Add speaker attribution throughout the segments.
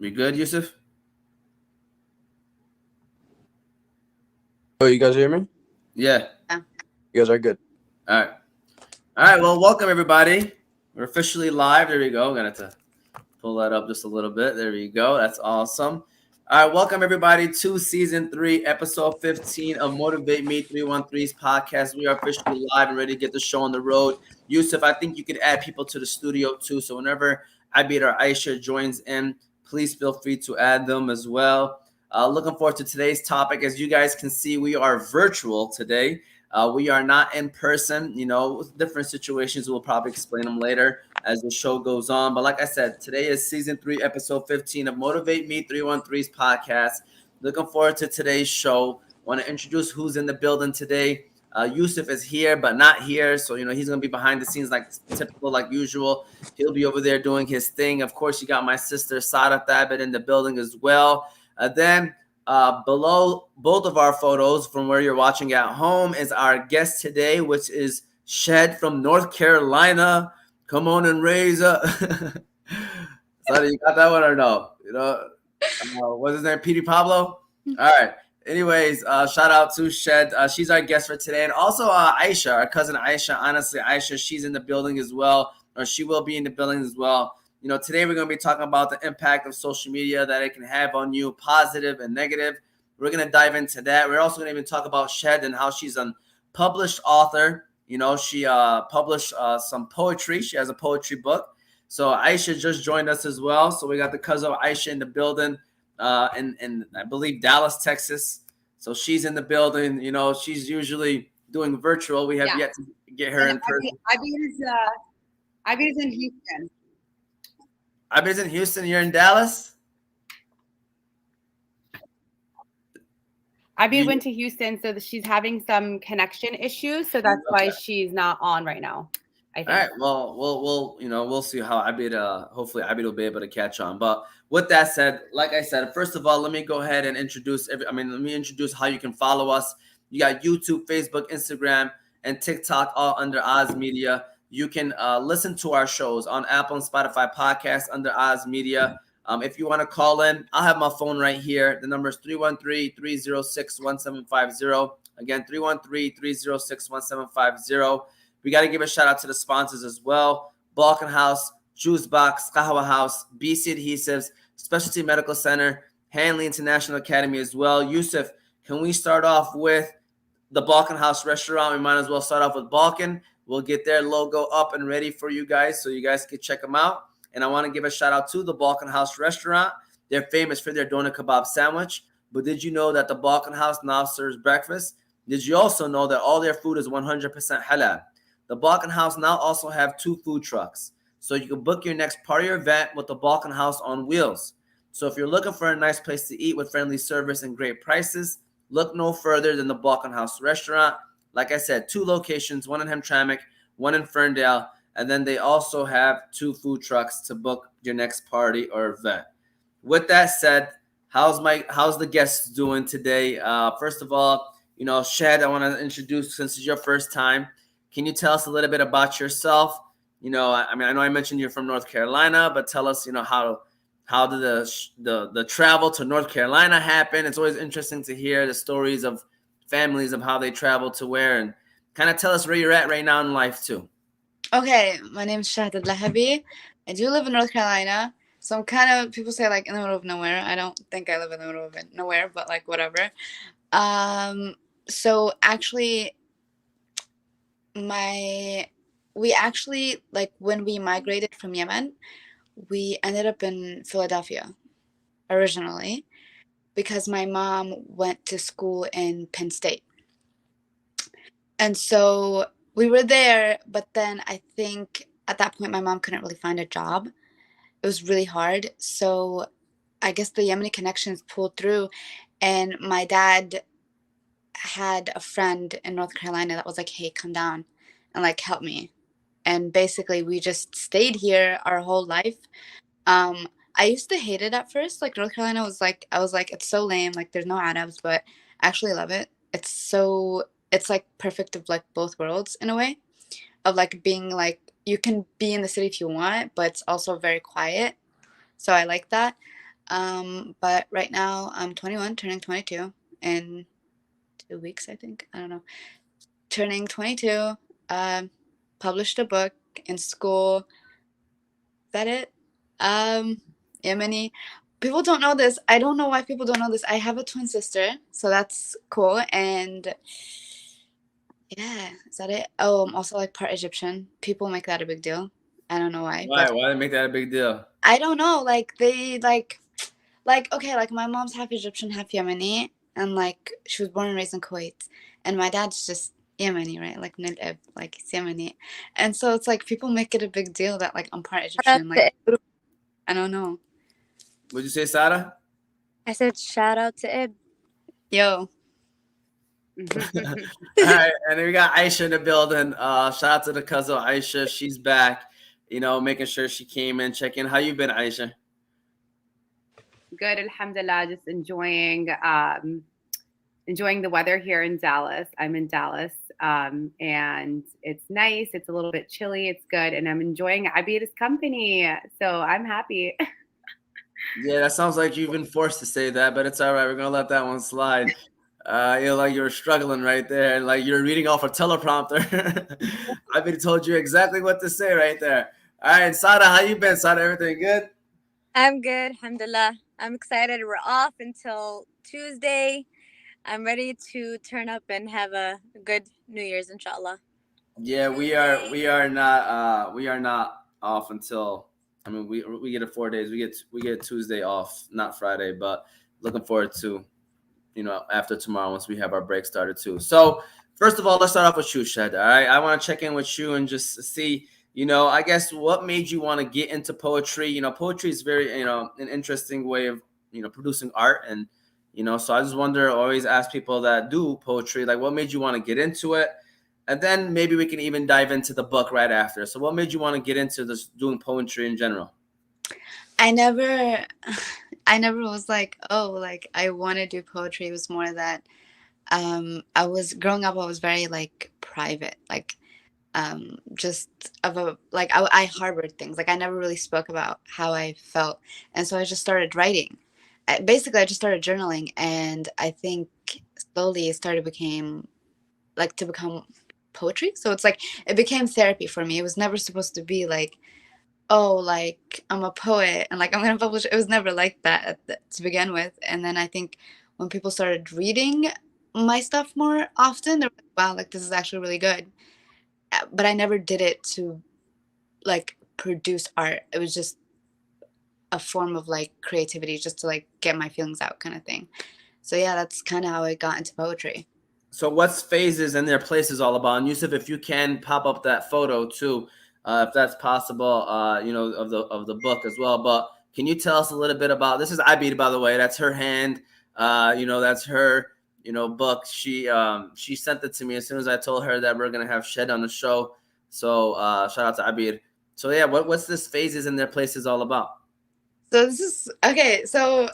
Speaker 1: We good, Yusuf?
Speaker 2: Oh, you guys hear me?
Speaker 1: Yeah.
Speaker 3: Yeah.
Speaker 2: You guys are good.
Speaker 1: All right. All right. Well, welcome everybody. We're officially live. There we go. Gonna have to pull that up just a little bit. There we go. That's awesome. All right. Welcome everybody to season 3, episode 15 of Motivate Me 313's podcast. We are officially live and ready to get the show on the road. Yusuf, I think you could add people to the studio too. So whenever Abid or Aisha joins in, please feel free to add them as well. Looking forward to today's topic. As you guys can see, we are virtual today. We are not in person, different situations. We'll probably explain them later as the show goes on. But like I said, today is season 3, episode 15 of Motivate Me 313's podcast. Looking forward to today's show. Want to introduce who's in the building today. Yusuf is here, but not here. So, he's going to be behind the scenes like typical, like usual. He'll be over there doing his thing. Of course, you got my sister, Sada Thabet, in the building as well. Then below both of our photos from where you're watching at home is our guest today, which is Shed from North Carolina. Come on and raise up. Sonny, you got that one or no? What's his name? Petey Pablo? All right. Anyways, shout out to Shed. She's our guest for today. And also Aisha, our cousin Aisha. Honestly, Aisha, she's in the building as well, or she will be in the building as well. Today we're going to be talking about the impact of social media that it can have on you, positive and negative. We're going to dive into that. We're also going to even talk about Shed and how she's a published author. She published some poetry. She has a poetry book. So Aisha just joined us as well. So we got the cousin of Aisha in the building in I believe Dallas, Texas. So she's in the building. She's usually doing virtual. We have yet to get her in person.
Speaker 3: Abid is in Houston.
Speaker 1: Abid's in Houston. You're in Dallas?
Speaker 4: Abby went to Houston, so she's having some connection issues, so that's why she's not on right now, I think.
Speaker 1: All right. Well, we'll see how Abid. Hopefully, Abid will be able to catch on. But with that said, like I said, first of all, let me go ahead and introduce. Let me introduce how you can follow us. You got YouTube, Facebook, Instagram, and TikTok, all under Oz Media. You can listen to our shows on Apple and Spotify podcasts under Oz Media. If you want to call in, I'll have my phone right here. The number is 313-306-1750. Again, 313-306-1750. We got to give a shout out to the sponsors as well. Balkan House, Juice Box, Qahwah House, BC Adhesives, Specialty Medical Center, Hanley International Academy as well. Yusuf, can we start off with the Balkan House restaurant? We might as well start off with Balkan. We'll get their logo up and ready for you guys so you guys can check them out. And I want to give a shout out to the Balkan House restaurant. They're famous for their doner kebab sandwich. But did you know that the Balkan House now serves breakfast? Did you also know that all their food is 100% halal? The Balkan House now also have 2 food trucks. So you can book your next party or event with the Balkan House on wheels. So if you're looking for a nice place to eat with friendly service and great prices, look no further than the Balkan House restaurant. Like I said, 2 locations, one in Hamtramck, one in Ferndale, and then they also have 2 food trucks to book your next party or event. With that said, how's the guests doing today? First of all, Shed, I want to introduce, since it's your first time. Can you tell us a little bit about yourself? I know I mentioned you're from North Carolina, but tell us, how did the travel to North Carolina happen? It's always interesting to hear the stories of families of how they travel to where, and kind of tell us where you're at right now in life too.
Speaker 3: Okay, my name is Allahabi. I do live in North Carolina, so I'm kind of, people say like in the middle of nowhere. I don't think I live in the middle of nowhere, but like whatever. So actually, we actually, like when we migrated from Yemen, we ended up in Philadelphia originally because my mom went to school in Penn State. And so we were there, but then I think at that point my mom couldn't really find a job. It was really hard. So I guess the Yemeni connections pulled through, and my dad had a friend in North Carolina that was like, hey, come down and like help me. And basically we just stayed here our whole life. I used to hate it at first. Like North Carolina was like, I was like, it's so lame. Like there's no Arabs, but I actually love it. It's like perfect of like both worlds in a way, of like being like, you can be in the city if you want, but it's also very quiet. So I like that. But right now I'm 21, turning 22 in 2 weeks, I think. I don't know. Turning 22, published a book in school. Is that it? Yemeni. People don't know this. I don't know why people don't know this. I have a twin sister, so that's cool. And yeah, is that it? Oh, I'm also like part Egyptian. People make that a big deal. I don't know why.
Speaker 1: Why?
Speaker 3: But
Speaker 1: Why they make that a big deal?
Speaker 3: I don't know. Like they like okay, like my mom's half Egyptian, half Yemeni, and like she was born and raised in Kuwait, and my dad's just Yemeni, right? Like Nil-Ib, like he's Yemeni, and so it's like people make it a big deal that like I'm part Egyptian. Like I don't know.
Speaker 1: What'd you say, Sada?
Speaker 2: I said shout out to Ib.
Speaker 3: Yo.
Speaker 1: All right, and then we got Aisha in the building. Shout out to the cousin Aisha. She's back. You know, making sure she came in, check in. How you been, Aisha?
Speaker 4: Good, alhamdulillah. Just enjoying the weather here in Dallas. I'm in Dallas, and it's nice. It's a little bit chilly. It's good, and I'm enjoying Abir's company. So I'm happy.
Speaker 1: Yeah, that sounds like you've been forced to say that, but it's all right. We're gonna let that one slide. Like you're struggling right there, and like you're reading off a teleprompter. I been told you exactly what to say right there. All right, Sada, how you been? Sada, everything good?
Speaker 2: I'm good, alhamdulillah. I'm excited. We're off until Tuesday. I'm ready to turn up and have a good New Year's, inshallah.
Speaker 1: Yeah, we are not off until, I mean, we get 4 days. We get Tuesday off, not Friday, but looking forward to, you know, after tomorrow once we have our break started too. So first of all, let's start off with you, Shed. All right, I want to check in with you and just see, you know, I guess what made you want to get into poetry. You know, poetry is very, you know, an interesting way of, you know, producing art, and you know, so I just wonder, always ask people that do poetry, like, what made you want to get into it? And then maybe we can even dive into the book right after. So what made you want to get into this, doing poetry in general?
Speaker 3: I never was like, oh, like I want to do poetry. It was more that I was growing up, I was very like private, like just of a like I harbored things. Like I never really spoke about how I felt, and so I just started writing. Basically, I just started journaling, and I think slowly it started become poetry. So it's like it became therapy for me. It was never supposed to be like, oh, like I'm a poet and like I'm gonna publish. It was never like that to begin with. And then I think when people started reading my stuff more often, they're like, wow, like this is actually really good. But I never did it to like produce art. It was just a form of like creativity, just to like get my feelings out, kind of thing. So yeah, that's kind of how I got into poetry.
Speaker 1: So what's Phases and Their Places all about? And Yusuf, if you can pop up that photo too, if that's possible, you know, of the book as well. But can you tell us a little bit about, this is Abid, by the way, that's her hand, you know, that's her, you know, book. She sent it to me as soon as I told her that we're gonna have Shed on the show. So shout out to Abid. So yeah, what's this Phases and Their Places all about?
Speaker 3: So this is okay. So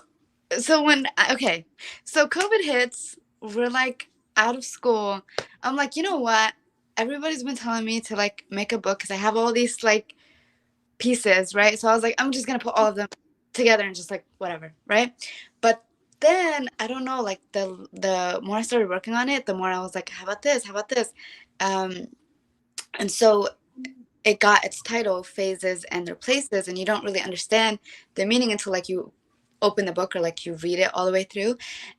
Speaker 3: COVID hits. We're like out of school. I'm like, you know what? Everybody's been telling me to like make a book because I have all these like pieces, right? So I was like, I'm just gonna put all of them together and just like whatever, right? But then I don't know, like the more I started working on it, the more I was like, how about this? How about this? And so it got its title, Phases and Their Places, and you don't really understand the meaning until like you open the book or like you read it all the way through.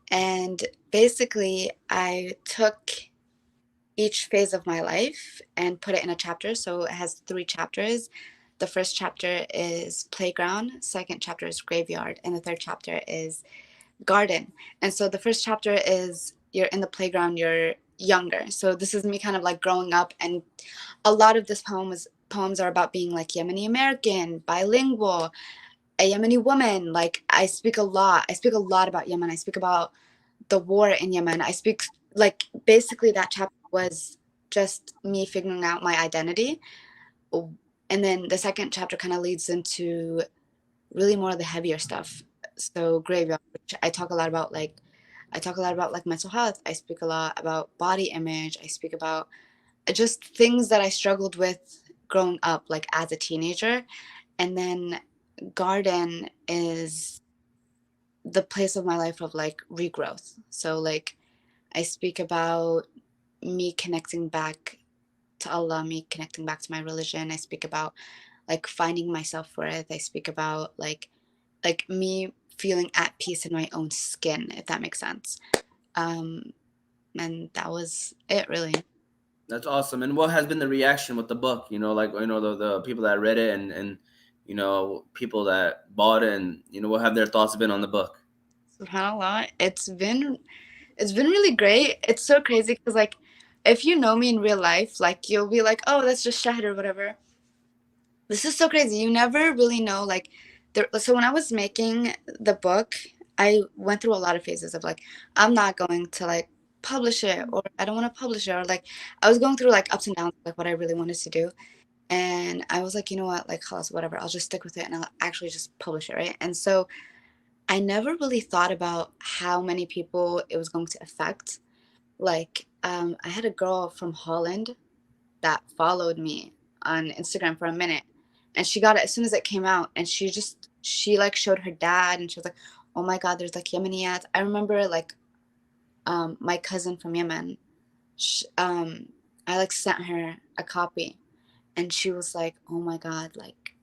Speaker 3: And basically I took each phase of my life and put it in a chapter. So it has 3 chapters. The first chapter is playground, second chapter is graveyard, and the third chapter is garden. And so the first chapter is you're in the playground, you're younger. So this is me kind of like growing up, and a lot of this poems are about being like Yemeni American, bilingual, a Yemeni woman. Like I speak a lot about Yemen. I speak about the war in Yemen. I speak like basically that chapter was just me figuring out my identity. And then the second chapter kind of leads into really more of the heavier stuff. So graveyard, which I talk a lot about like mental health. I speak a lot about body image. I speak about just things that I struggled with growing up, like as a teenager. And then garden is the place of my life of like regrowth. So like I speak about me connecting back to Allah, me connecting back to my religion. I speak about like finding my self-worth. I speak about like me feeling at peace in my own skin, if that makes sense. And that was it, really.
Speaker 1: That's awesome. And what has been the reaction with the book? Like the people that read it and people that bought it, and what have their thoughts been on the book?
Speaker 3: SubhanAllah, it's been really great. It's so crazy because like if you know me in real life, like you'll be like, oh, that's just Shahid or whatever. This is so crazy. You never really know like so when I was making the book, I went through a lot of phases of like, I'm not going to like publish it, or I don't want to publish it, or like I was going through like ups and downs, like what I really wanted to do. And I was like, you know what, like khalas, whatever, I'll just stick with it and I'll actually just publish it, right? And so I never really thought about how many people it was going to affect. Like I had a girl from Holland that followed me on Instagram for a minute, and she got it as soon as it came out, and she like showed her dad, and she was like, oh my god, there's like Yemeniyat. I remember like my cousin from Yemen, I like sent her a copy, and she was like, oh my god, like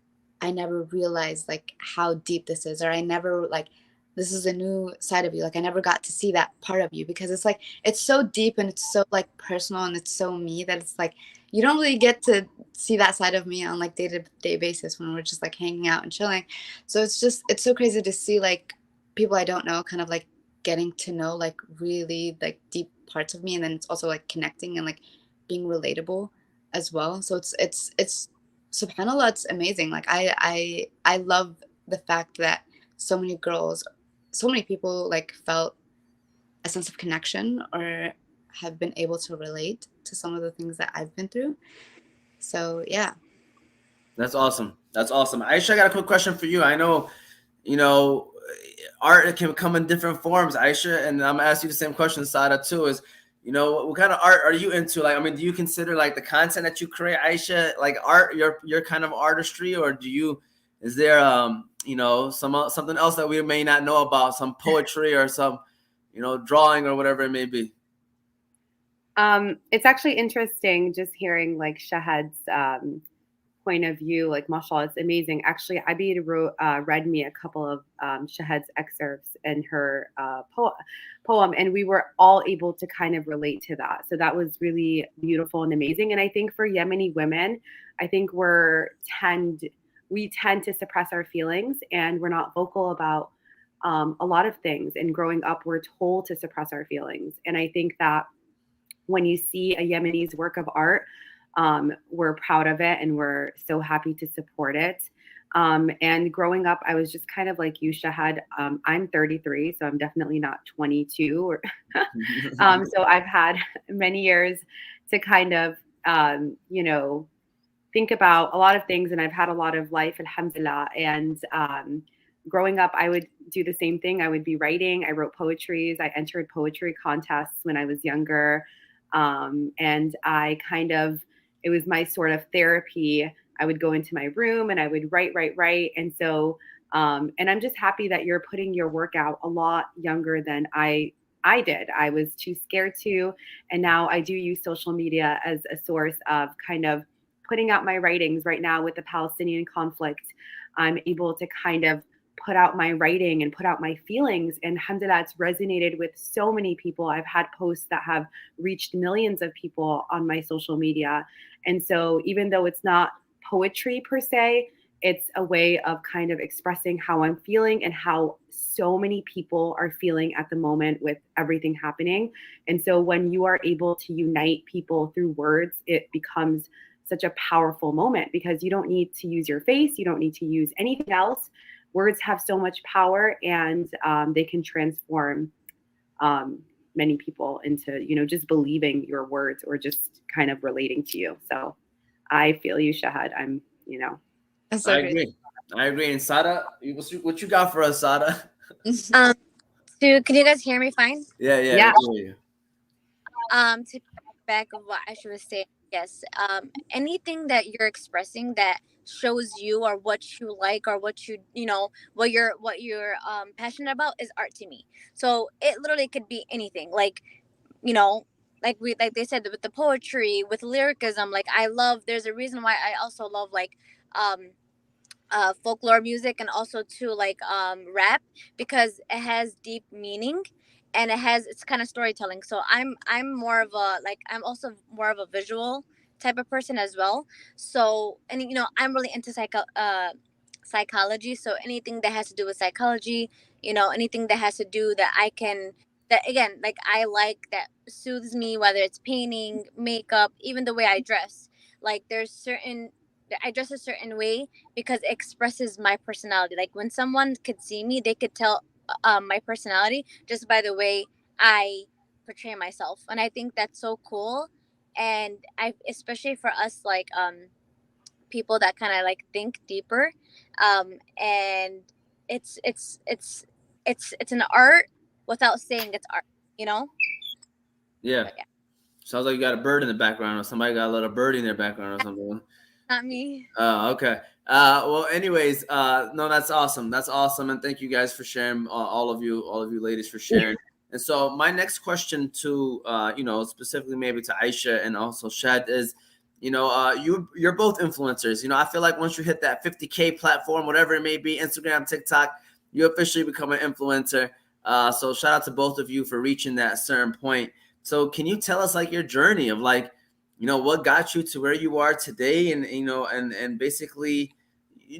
Speaker 3: I never realized like how deep this is, or I never like, this is a new side of you, like I never got to see that part of you, because it's like it's so deep and it's so like personal and it's so me that it's like you don't really get to see that side of me on like day-to-day basis when we're just like hanging out and chilling. So it's so crazy to see like people I don't know kind of like getting to know like really like deep parts of me, and then it's also like connecting and like being relatable as well. So it's subhanallah, it's amazing. Like I love the fact that so many girls, so many people like felt a sense of connection or have been able to relate to some of the things that I've been through. So yeah.
Speaker 1: That's awesome. That's awesome. Aisha, I got a quick question for you. I know, art can come in different forms, Aisha, and I'm gonna ask you the same question, Sada, too. Is what kind of art are you into? Like, I mean, do you consider like the content that you create, Aisha, like art, your kind of artistry, or is there something else that we may not know about, some poetry or some drawing or whatever it may be?
Speaker 4: It's actually interesting just hearing like Shahad's point of view. Like, mashallah, it's amazing. Actually, Abid read me a couple of Shahad's excerpts in her poem, and we were all able to kind of relate to that. So that was really beautiful and amazing. And I think for Yemeni women, I think we tend to suppress our feelings, and we're not vocal about a lot of things. And growing up, we're told to suppress our feelings. And I think that when you see a Yemeni's work of art, we're proud of it and we're so happy to support it. And growing up, I was just kind of like you, Shahad. I'm 33, so I'm definitely not 22. Or so I've had many years to kind of, think about a lot of things, and I've had a lot of life, alhamdulillah. And growing up, I would do the same thing. I would be writing. I wrote poetries. I entered poetry contests when I was younger. And it was my sort of therapy. I would go into my room and I would write. And so, and I'm just happy that you're putting your work out a lot younger than I did. I was too scared to. And now I do use social media as a source of kind of putting out my writings. Right now with the Palestinian conflict, I'm able to kind of put out my writing and put out my feelings, and alhamdulillah, it's resonated with so many people. I've had posts that have reached millions of people on my social media. And so even though it's not poetry per se, it's a way of kind of expressing how I'm feeling and how so many people are feeling at the moment with everything happening. And so when you are able to unite people through words, it becomes such a powerful moment, because you don't need to use your face, you don't need to use anything else. Words have so much power, and they can transform many people into, just believing your words or just kind of relating to you. So I feel you, Shahad.
Speaker 3: That's so
Speaker 1: I agree. And Sada, what you got for us, Sada?
Speaker 2: Can you guys hear me fine?
Speaker 1: Yeah.
Speaker 2: To back of what Aisha was saying, yes. Anything that you're expressing that shows you or what you like or what you know what you're passionate about is art to me. So it literally could be anything, like, you know, like they said, with the poetry, with lyricism. Like, I love, there's a reason why I also love like um folklore music, and also too like rap, because it has deep meaning, and it's kind of storytelling. So I'm more of a, like, I'm also more of a visual type of person as well. So, and I'm really into psychology. So anything that has to do with psychology, anything that has to do that I can, that again, like, I like, that soothes me, whether it's painting, makeup, even the way I dress. Like, there's certain, I dress a certain way because it expresses my personality. Like, when someone could see me, they could tell my personality just by the way I portray myself, and I think that's so cool. And I, especially for us, like people that kind of like think deeper, and it's an art without saying it's art, you know.
Speaker 1: Yeah.
Speaker 2: But yeah,
Speaker 1: Sounds like you got a bird in the background, or somebody got a little birdie in their background or something.
Speaker 2: not me.
Speaker 1: Oh, okay. Well, anyways, no, that's awesome. That's awesome, and thank you guys for sharing. All of you ladies for sharing. And so, my next question to specifically maybe to Aisha and also Shad is, you're both influencers. I feel like once you hit that 50K platform, whatever it may be, Instagram, TikTok, you officially become an influencer. So shout out to both of you for reaching that certain point. So can you tell us like your journey of like, what got you to where you are today, and and basically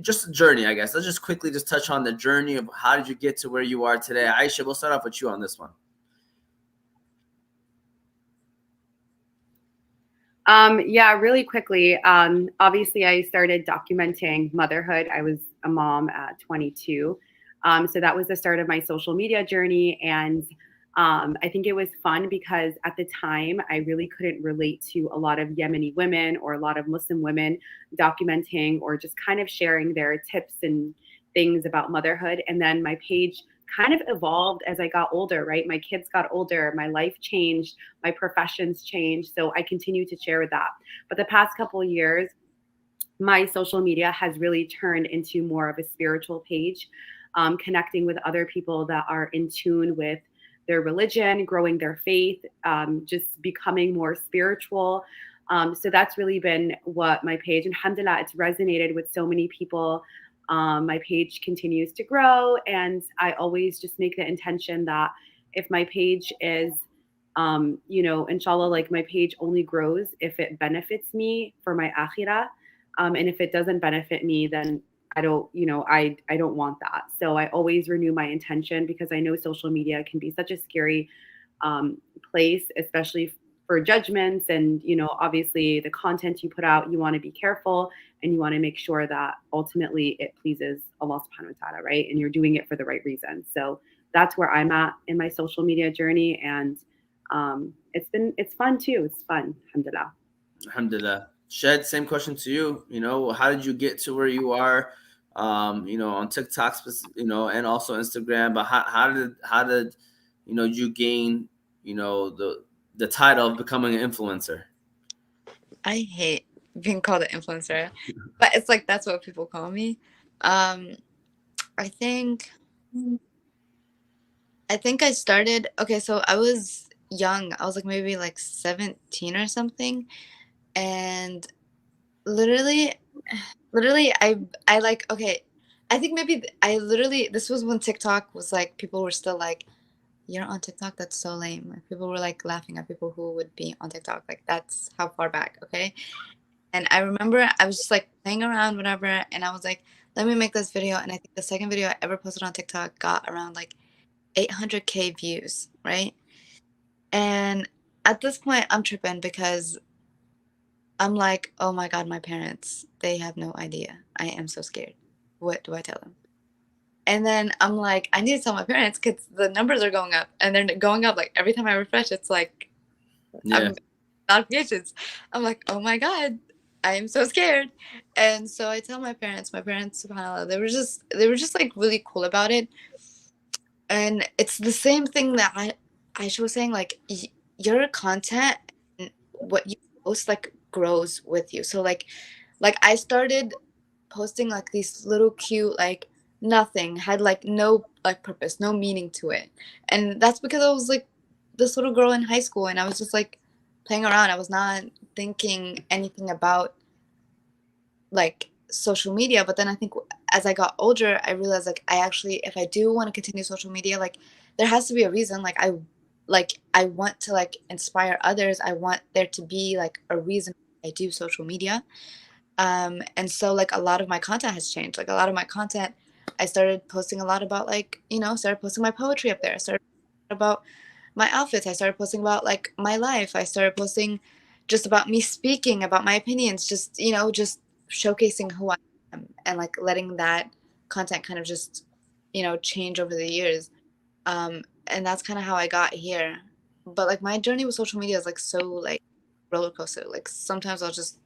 Speaker 1: just a journey, I guess. Let's just quickly just touch on the journey of how did you get to where you are today. Aisha, we'll start off with you on this one.
Speaker 4: Yeah, really quickly. Obviously, I started documenting motherhood. I was a mom at 22. So that was the start of my social media journey. And I think it was fun because at the time, I really couldn't relate to a lot of Yemeni women or a lot of Muslim women documenting or just kind of sharing their tips and things about motherhood. And then my page kind of evolved as I got older, right? My kids got older, my life changed, my professions changed. So I continue to share that. But the past couple of years, my social media has really turned into more of a spiritual page, connecting with other people that are in tune with their religion, growing their faith, just becoming more spiritual. So that's really been what my page, and alhamdulillah, it's resonated with so many people. My page continues to grow, and I always just make the intention that if my page is, inshallah, like my page only grows if it benefits me for my akhirah. And if it doesn't benefit me, then I don't, I don't want that. So I always renew my intention because I know social media can be such a scary place, especially for judgments. And, obviously the content you put out, you want to be careful and you want to make sure that ultimately it pleases Allah subhanahu wa ta'ala, right? And you're doing it for the right reason. So that's where I'm at in my social media journey. And it's fun too. It's fun. Alhamdulillah.
Speaker 1: Alhamdulillah. Shed, same question to you. How did you get to where you are? On TikTok, and also Instagram. But how did you gain the title of becoming an influencer?
Speaker 3: I hate being called an influencer, but it's like that's what people call me. I think I started. Okay, so I was young. I was like maybe like 17 or something, and literally, I like, okay, I think maybe I literally, this was when TikTok was like, people were still like, you're on TikTok, that's so lame. Like, people were like laughing at people who would be on TikTok. Like, that's how far back, okay? And I remember I was just like playing around, whatever, and I was like, let me make this video. And I think the second video I ever posted on TikTok got around like 800K views, right? And at this point, I'm tripping because I'm like, oh my God, my parents, they have no idea. I am so scared. What do I tell them? And then I'm like, I need to tell my parents because the numbers are going up, and they're going up. Like every time I refresh, it's like, I'm notifications. I'm like, oh my God, I am so scared. And so I tell my parents, subhanAllah, they were just like really cool about it. And it's the same thing that Aisha was saying, like your content and what you post like grows with you. So like I started posting like these little cute, like nothing, had like no like purpose, no meaning to it. And that's because I was like this little girl in high school, and I was just like playing around. I was not thinking anything about like social media. But then I think as I got older, I realized like I actually, if I do want to continue social media, like there has to be a reason. Like I want to like inspire others. I want there to be like a reason I do social media. And so like a lot of my content has changed. Like a lot of my content, I started posting a lot about like, started posting my poetry up there. I started about my outfits. I started posting about like my life. I started posting just about me speaking, about my opinions, just, just showcasing who I am, and like letting that content kind of just, change over the years. And that's kind of how I got here. But like my journey with social media is like so like roller coaster. Like sometimes I'll just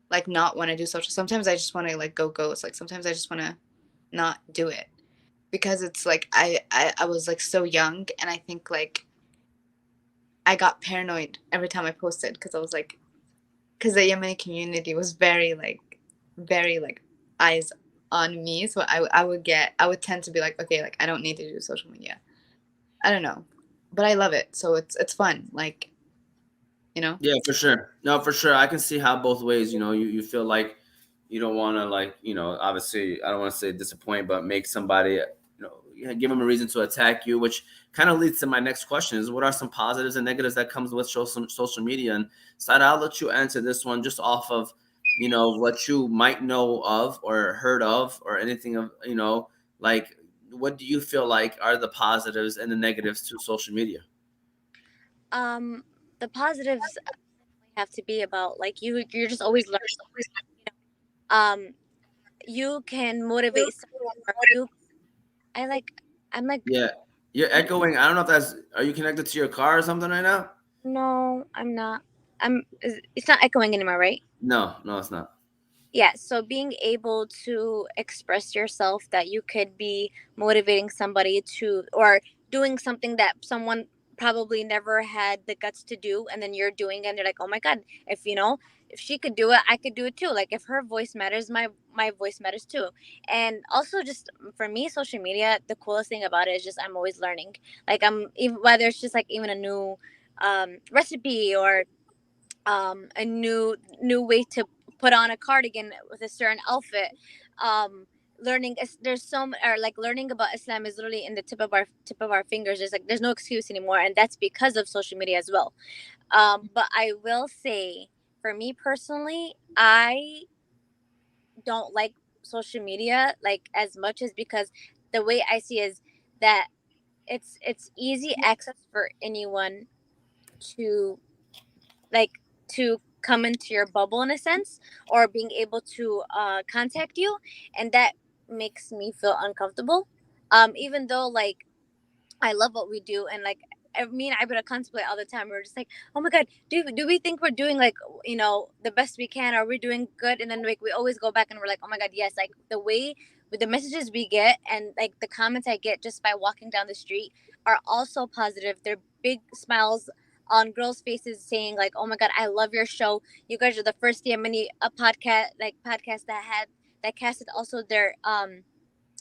Speaker 3: like not want to do social. Sometimes I just want to like go ghost. Like sometimes I just want to not do it, because it's like I was like so young, and I think like I got paranoid every time I posted, because I was like, because the Yemeni community was very like eyes on me. So I would tend to be like, okay, like I don't need to do social media. I don't know, but I love it. So it's fun. Like,
Speaker 1: Yeah, for sure. No, for sure. I can see how both ways, you feel like you don't want to like, obviously I don't want to say disappoint, but make somebody, give them a reason to attack you, which kind of leads to my next question is what are some positives and negatives that comes with social media? And Sada, I'll let you answer this one just off of, what you might know of or heard of or anything of, like, what do you feel like are the positives and the negatives to social media?
Speaker 2: The positives have to be about like you're just always learning. Um, you can motivate someone, or you I like I'm like
Speaker 1: Yeah, you're echoing. I don't know if are you connected to your car or something right now?
Speaker 2: no, I'm not. It's not echoing anymore, right?
Speaker 1: No, no, it's not.
Speaker 2: Yeah, so being able to express yourself, that you could be motivating somebody to, or doing something that someone probably never had the guts to do, and then you're doing it and you're like, oh my god, if she could do it, I could do it too. Like if her voice matters, my voice matters too. And also just for me, social media, the coolest thing about it is just I'm always learning. Like I'm even, whether it's just like even a new recipe, or a new way to put on a cardigan with a certain outfit. Learning there's or like learning about Islam is literally in the tip of our fingers. There's no excuse anymore, and that's because of social media as well. But I will say, for me personally, I don't like social media like as much, as because the way I see is that it's easy access for anyone to like to come into your bubble in a sense, or being able to contact you, and that makes me feel uncomfortable, even though like I love what we do, and like me and I would contemplate all the time. We're just like, oh my god, do we think we're doing like the best we can? Are we doing good? And then like we always go back and we're like, oh my god, yes. Like the way with the messages we get, and like the comments I get just by walking down the street are also positive. They're big smiles on girls' faces saying like, oh my god, I love your show. You guys are the first Yemeni podcast that casted also their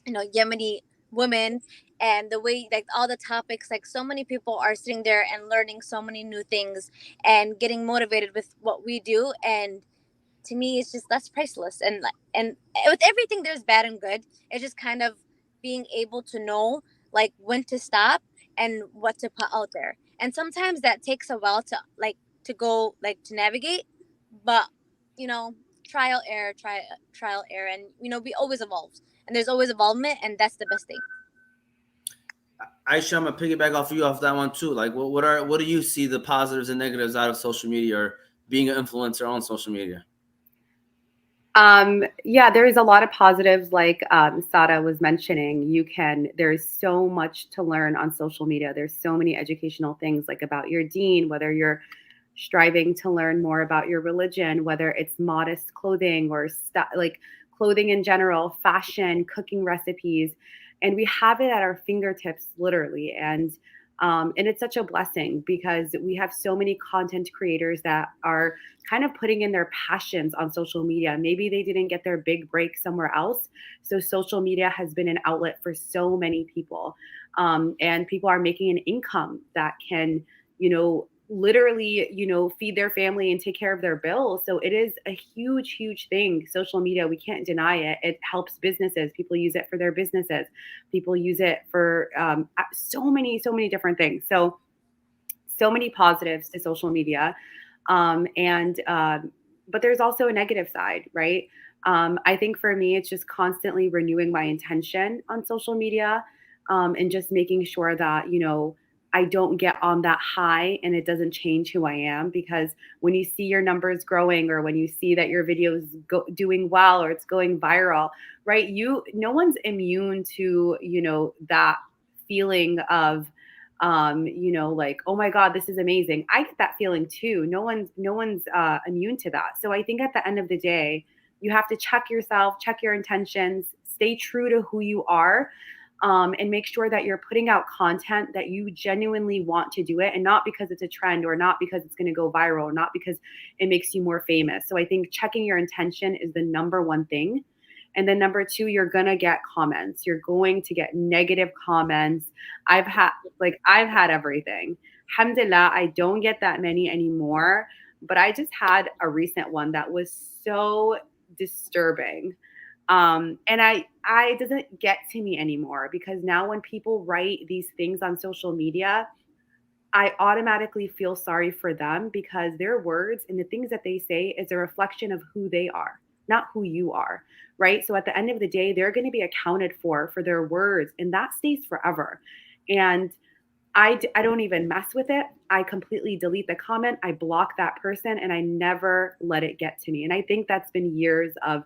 Speaker 2: Yemeni women, and the way like all the topics, like so many people are sitting there and learning so many new things and getting motivated with what we do. And to me, it's just that's priceless. And with everything, there's bad and good. It's just kind of being able to know like when to stop and what to put out there. And sometimes that takes a while to go like to navigate, but you know trial error, and we always evolve, and there's always involvement, and that's the best thing.
Speaker 1: Aisha, I'm gonna piggyback off you off that one too. Like, what do you see the positives and negatives out of social media or being an influencer on social media?
Speaker 4: Yeah, there is a lot of positives, like Sada was mentioning. There's so much to learn on social media. There's so many educational things, like about your deen, whether you're striving to learn more about your religion, whether it's modest clothing or like clothing in general, fashion, cooking recipes, and we have it at our fingertips, literally. And And it's such a blessing because we have so many content creators that are kind of putting in their passions on social media. Maybe they didn't get their big break somewhere else. So social media has been an outlet for so many people. And people are making an income that can, literally, feed their family and take care of their bills. So it is a huge, huge thing. Social media, we can't deny it. It helps businesses. People use it for their businesses. People use it for so many different things. So many positives to social media. But there's also a negative side, right? I think for me, it's just constantly renewing my intention on social media, and just making sure that, I don't get on that high and it doesn't change who I am. Because when you see your numbers growing, or when you see that your videos doing well, or it's going viral, right? No one's immune to, that feeling of, like, oh my God, this is amazing. I get that feeling too. No one's immune to that. So I think at the end of the day, you have to check yourself, check your intentions, stay true to who you are, and make sure that you're putting out content that you genuinely want to do it, and not because it's a trend, or not because it's going to go viral, or not because it makes you more famous. So I think checking your intention is the number one thing. And then number two, you're going to get comments. You're going to get negative comments. I've had everything. Alhamdulillah, I don't get that many anymore. But I just had a recent one that was so disturbing. And it doesn't get to me anymore, because now when people write these things on social media, I automatically feel sorry for them, because their words and the things that they say is a reflection of who they are, not who you are, right? So at the end of the day, they're going to be accounted for their words, and that stays forever. And I don't even mess with it. I completely delete the comment. I block that person, and I never let it get to me. And I think that's been years of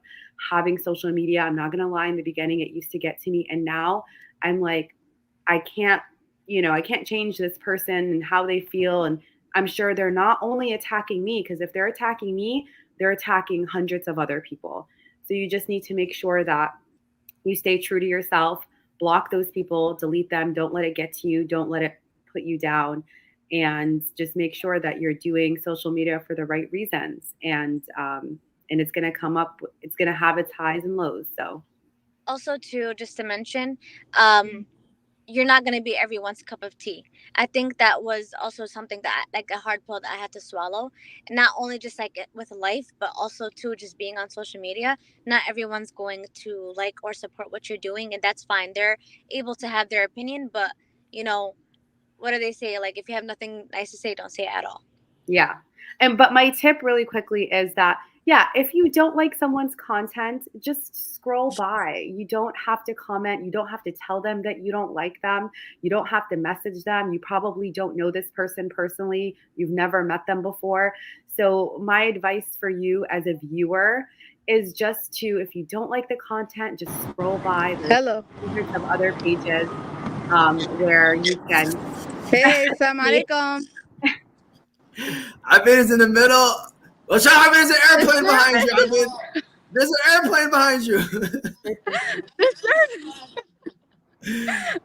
Speaker 4: having social media. I'm not going to lie. In the beginning, it used to get to me. And now I'm like, I can't change this person and how they feel. And I'm sure they're not only attacking me, because if they're attacking me, they're attacking hundreds of other people. So you just need to make sure that you stay true to yourself, block those people, delete them. Don't let it get to you. Don't let it put you down, and just make sure that you're doing social media for the right reasons. And it's going to come up, it's going to have its highs and lows. So
Speaker 2: also too, just to mention, you're not going to be everyone's cup of tea. I think that was also something that, like, a hard pill that I had to swallow. And not only just like with life, but also too just being on social media. Not everyone's going to like or support what you're doing, and that's fine. They're able to have their opinion, but what do they say? Like, if you have nothing nice to say, don't say it at all.
Speaker 4: Yeah. But my tip really quickly is that, yeah, if you don't like someone's content, just scroll by. You don't have to comment. You don't have to tell them that you don't like them. You don't have to message them. You probably don't know this person personally. You've never met them before. So my advice for you as a viewer is just to, if you don't like the content, just scroll by. There's
Speaker 5: Hello.
Speaker 4: hundreds of other pages where you can.
Speaker 5: Hey, salam alaikum.
Speaker 1: I mean, it's in the middle. Well, I mean, there's an airplane behind you. I mean, there's an airplane behind you.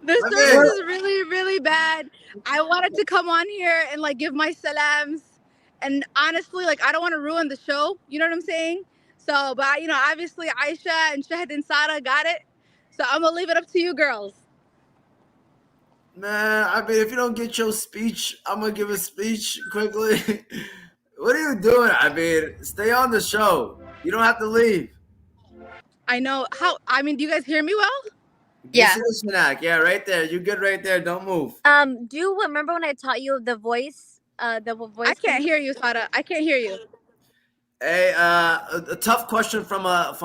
Speaker 5: This service is really, really bad. I wanted to come on here and like give my salams, and honestly, like, I don't want to ruin the show. You know what I'm saying? So, but obviously Aisha and Shahid and Sada got it. So I'm gonna leave it up to you girls.
Speaker 1: Man, I mean, if you don't get your speech, I'm gonna give a speech quickly. What are you doing? I mean, stay on the show. You don't have to leave.
Speaker 5: I know how. I mean, do you guys hear me well?
Speaker 3: Yeah.
Speaker 1: Yeah, right there. You good right there. Don't move.
Speaker 2: Do you remember when I taught you the voice? The voice.
Speaker 5: I can't hear you, Sada. I can't hear you.
Speaker 1: Hey, a tough question from a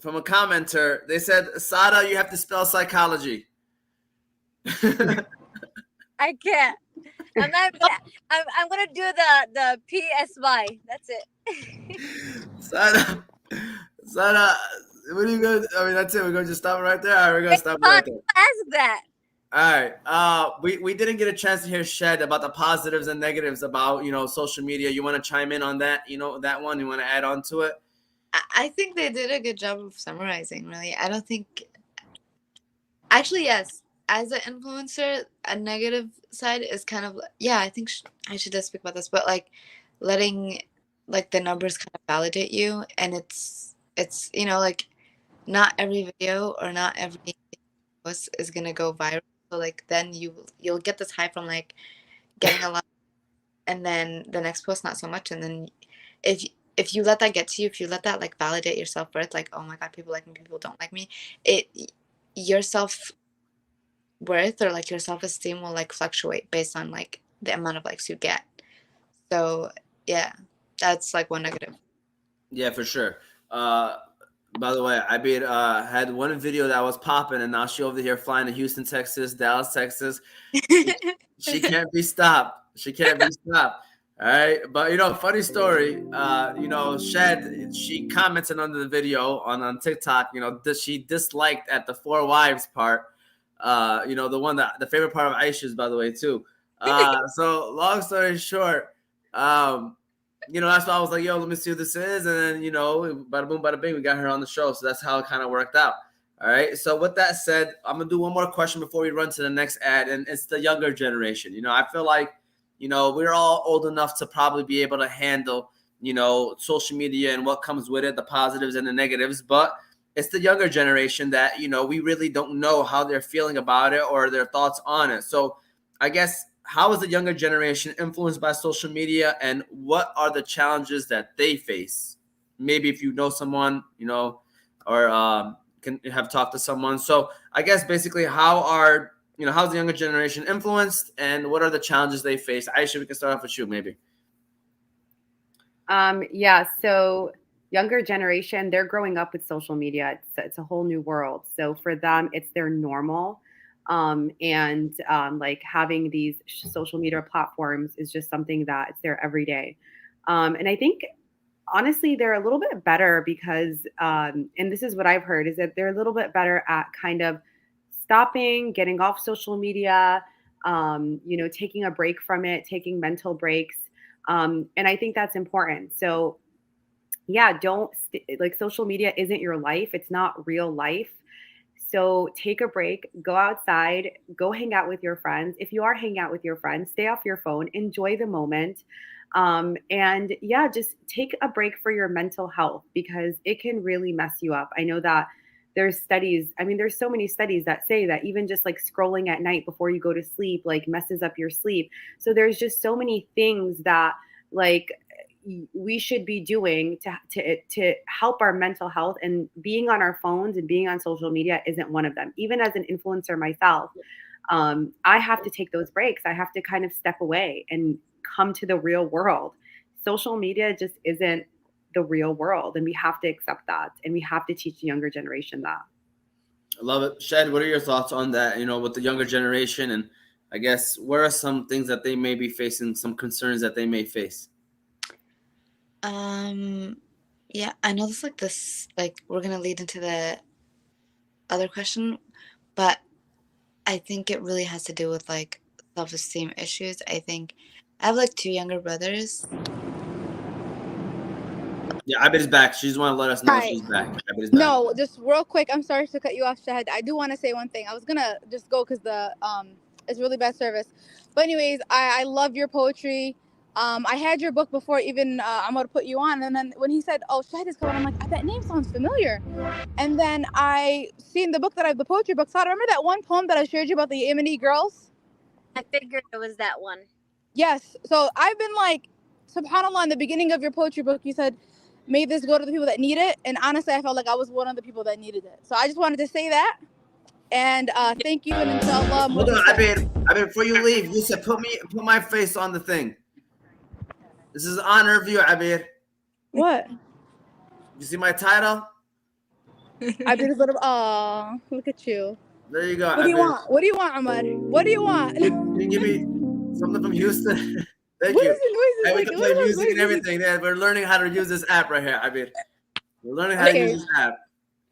Speaker 1: commenter. They said, Sada, you have to spell psychology.
Speaker 2: I can't. I'm not. I'm gonna do the PSY. That's it.
Speaker 1: Sada, what are you gonna? I mean, that's it. We're gonna just stop it right there. All right, we're gonna stop it right there.
Speaker 2: Ask that.
Speaker 1: All right. We didn't get a chance to hear Shed about the positives and negatives about social media. You want to chime in on that? That one. You want to add on to it?
Speaker 3: I think they did a good job of summarizing. Really, I don't think. Actually, yes. As an influencer, a negative side is kind of, yeah, I think I should just speak about this, but like letting like the numbers kind of validate you, and it's like not every video or not every post is gonna go viral. So like then you'll get this hype from like getting a lot, and then the next post not so much, and then if you let that get to you, if you let that like validate your self-worth, like, oh my god, people like me, people don't like me, your self-worth or like your self-esteem will like fluctuate based on like the amount of likes you get. So yeah, that's like one negative.
Speaker 1: Yeah, for sure. By the way, I had one video that was popping, and now she over here flying to Houston, Texas, Dallas, Texas. She can't be stopped. She can't be stopped. All right, but funny story. Shed, she commented under the video on TikTok. She disliked at the 4 wives part. The one the favorite part of Aisha's, by the way, too. So long story short, that's why I was like, yo, let me see who this is. And then, bada boom, bada bing, we got her on the show. So that's how it kind of worked out. All right. So with that said, I'm going to do one more question before we run to the next ad. And it's the younger generation. I feel like, we're all old enough to probably be able to handle, social media and what comes with it, the positives and the negatives. But it's the younger generation that, we really don't know how they're feeling about it or their thoughts on it. So I guess, how is the younger generation influenced by social media, and what are the challenges that they face? Maybe if you know someone, or can have talked to someone. So I guess basically how's the younger generation influenced, and what are the challenges they face? Aisha, we can start off with you maybe.
Speaker 4: Yeah, so younger generation, they're growing up with social media. It's a whole new world. So for them, it's their normal. Like having these social media platforms is just something that it's there every day. And I think honestly, they're a little bit better because, and this is what I've heard, is that they're a little bit better at kind of stopping, getting off social media, taking a break from it, taking mental breaks. And I think that's important. So yeah, like social media isn't your life. It's not real life. So take a break, go outside, go hang out with your friends. If you are hanging out with your friends, stay off your phone, enjoy the moment. And yeah, just take a break for your mental health because it can really mess you up. I know that there's so many studies that say that even just like scrolling at night before you go to sleep, like messes up your sleep. So there's just so many things that like we should be doing to help our mental health, and being on our phones and being on social media isn't one of them. Even as an influencer myself, I have to take those breaks. I have to kind of step away and come to the real world. Social media just isn't the real world, and we have to accept that, and we have to teach the younger generation that.
Speaker 1: I love it. Shed, what are your thoughts on that, with the younger generation? And I guess, what are some things that they may be facing, some concerns that they may face?
Speaker 3: Yeah, I know we're gonna lead into the other question, but I think it really has to do with like self-esteem issues. I think I have like 2 younger brothers.
Speaker 1: Yeah, Abid is back. She just want to let us know she's back. Abid is back.
Speaker 5: No, just real quick. I'm sorry to cut you off, Shahid. I do want to say one thing. I was gonna just go because it's really bad service. But anyways, I love your poetry. I had your book before even I'm gonna put you on, and then when he said, "Oh, Shahid is coming," I'm like, "That name sounds familiar." And then I seen the poetry book. So I remember that one poem that I shared you about the Yemeni girls.
Speaker 2: I figured it was that one.
Speaker 5: Yes. So I've been like, subhanAllah, in the beginning of your poetry book, you said, "May this go to the people that need it." And honestly, I felt like I was one of the people that needed it. So I just wanted to say that. And thank you, and inshallah.
Speaker 1: Hold on, Abid, before you leave, you said put my face on the thing. This is an honor of you, Abid.
Speaker 5: What?
Speaker 1: You see my title?
Speaker 5: Abid is look at you.
Speaker 1: There you go.
Speaker 5: What do you want? What do you want, Umar? What do you want?
Speaker 1: Can you give me something from Houston? Thank you. Hey, we can play music and everything. Yeah, we're learning how to use this app right here. Abid, we're learning how to use this app.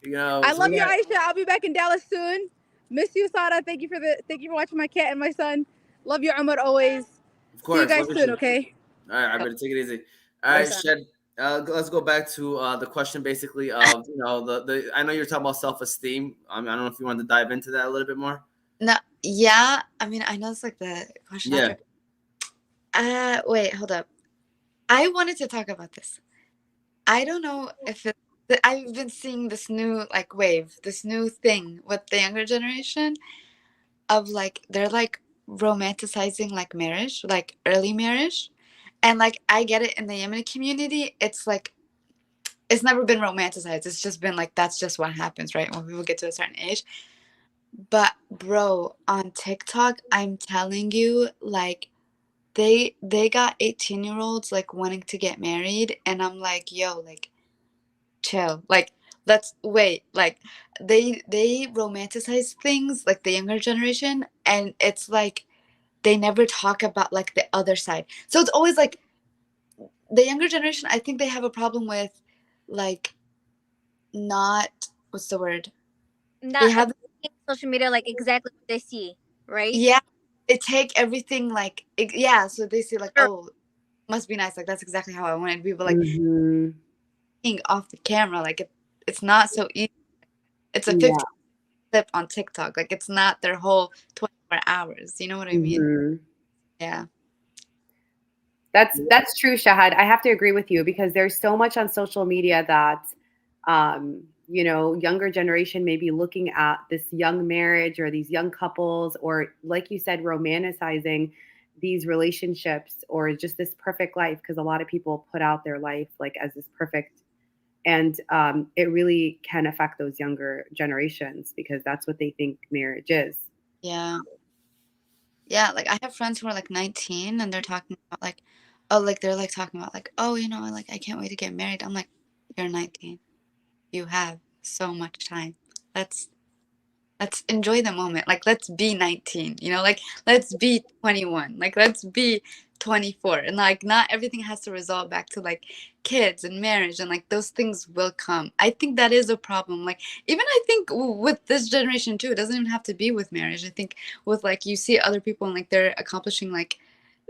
Speaker 5: I love you, Aisha. I'll be back in Dallas soon. Miss you, Sada. Thank you for watching my cat and my son. Love you, Umar, always.
Speaker 1: Of course.
Speaker 5: See you guys soon, okay?
Speaker 1: All right, I better take it easy. All right, Shed. Let's go back to the question, basically of I know you're talking about self-esteem. I don't know if you want to dive into that a little bit more.
Speaker 3: No, Yeah, I mean, I know it's like the question
Speaker 1: Yeah.
Speaker 3: after. Wait, hold up. I wanted to talk about this. I don't know if I've been seeing this new like wave, this new thing with the younger generation of like they're like romanticizing like marriage, like early marriage. And like I get it in the Yemen community, it's like it's never been romanticized. It's just been like that's just what happens, right? When people get to a certain age. But bro, on TikTok, I'm telling you, like they got 18-year-olds like wanting to get married, and I'm like, yo, like chill. Like let's wait. Like they romanticize things like the younger generation, and it's like they never talk about like the other side. So it's always like the younger generation, I think they have a problem with like not what's the word? They
Speaker 2: Not
Speaker 3: have
Speaker 2: social media like exactly what they see, right?
Speaker 3: yeah, they take everything like yeah, so they say like,
Speaker 2: Sure.
Speaker 3: oh, must be nice. Like that's exactly how I want it to be. But like
Speaker 4: Mm-hmm.
Speaker 3: being off the camera, like it's not so easy. It's a
Speaker 4: Yeah.
Speaker 3: 15 clip on TikTok. Like it's not their whole 24 hours. You know what I mean?
Speaker 4: Mm-hmm.
Speaker 3: Yeah.
Speaker 4: That's true, Shahad. I have to agree with you because there's so much on social media that younger generation may be looking at this young marriage or these young couples, or like you said, romanticizing these relationships or just this perfect life, because a lot of people put out their life like as this perfect, and it really can affect those younger generations because that's what they think marriage is.
Speaker 3: Yeah. Yeah, like I have friends who are like 19 and they're talking about like, oh, like they're like talking about like, oh, like I can't wait to get married. I'm like, you're 19. You have so much time. Let's enjoy the moment. Like let's be 19, like let's be 21. Like let's be 24. And like not everything has to resolve back to like kids and marriage, and like those things will come. I think that is a problem. Like even I think with this generation too, it doesn't even have to be with marriage. I think with like you see other people and like they're accomplishing like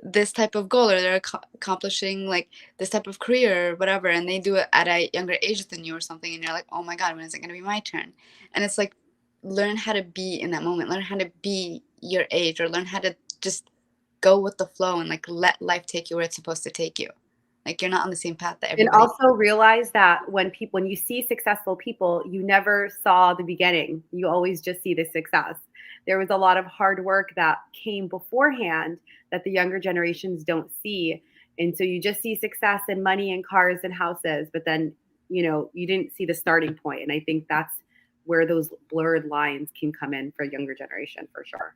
Speaker 3: this type of goal, or they're accomplishing like this type of career or whatever, and they do it at a younger age than you or something, and you're like, oh my god, when is it going to be my turn? And it's like learn how to be in that moment, learn how to be your age, or learn how to just go with the flow and like let life take you where it's supposed to take you. Like you're not on the same path that
Speaker 4: And
Speaker 3: everybody.
Speaker 4: also realize that when you see successful people, you never saw the beginning. You always just see the success. There was a lot of hard work that came beforehand that the younger generations don't see. And so you just see success and money and cars and houses, but then, you didn't see the starting point. And I think that's where those blurred lines can come in for younger generation for sure.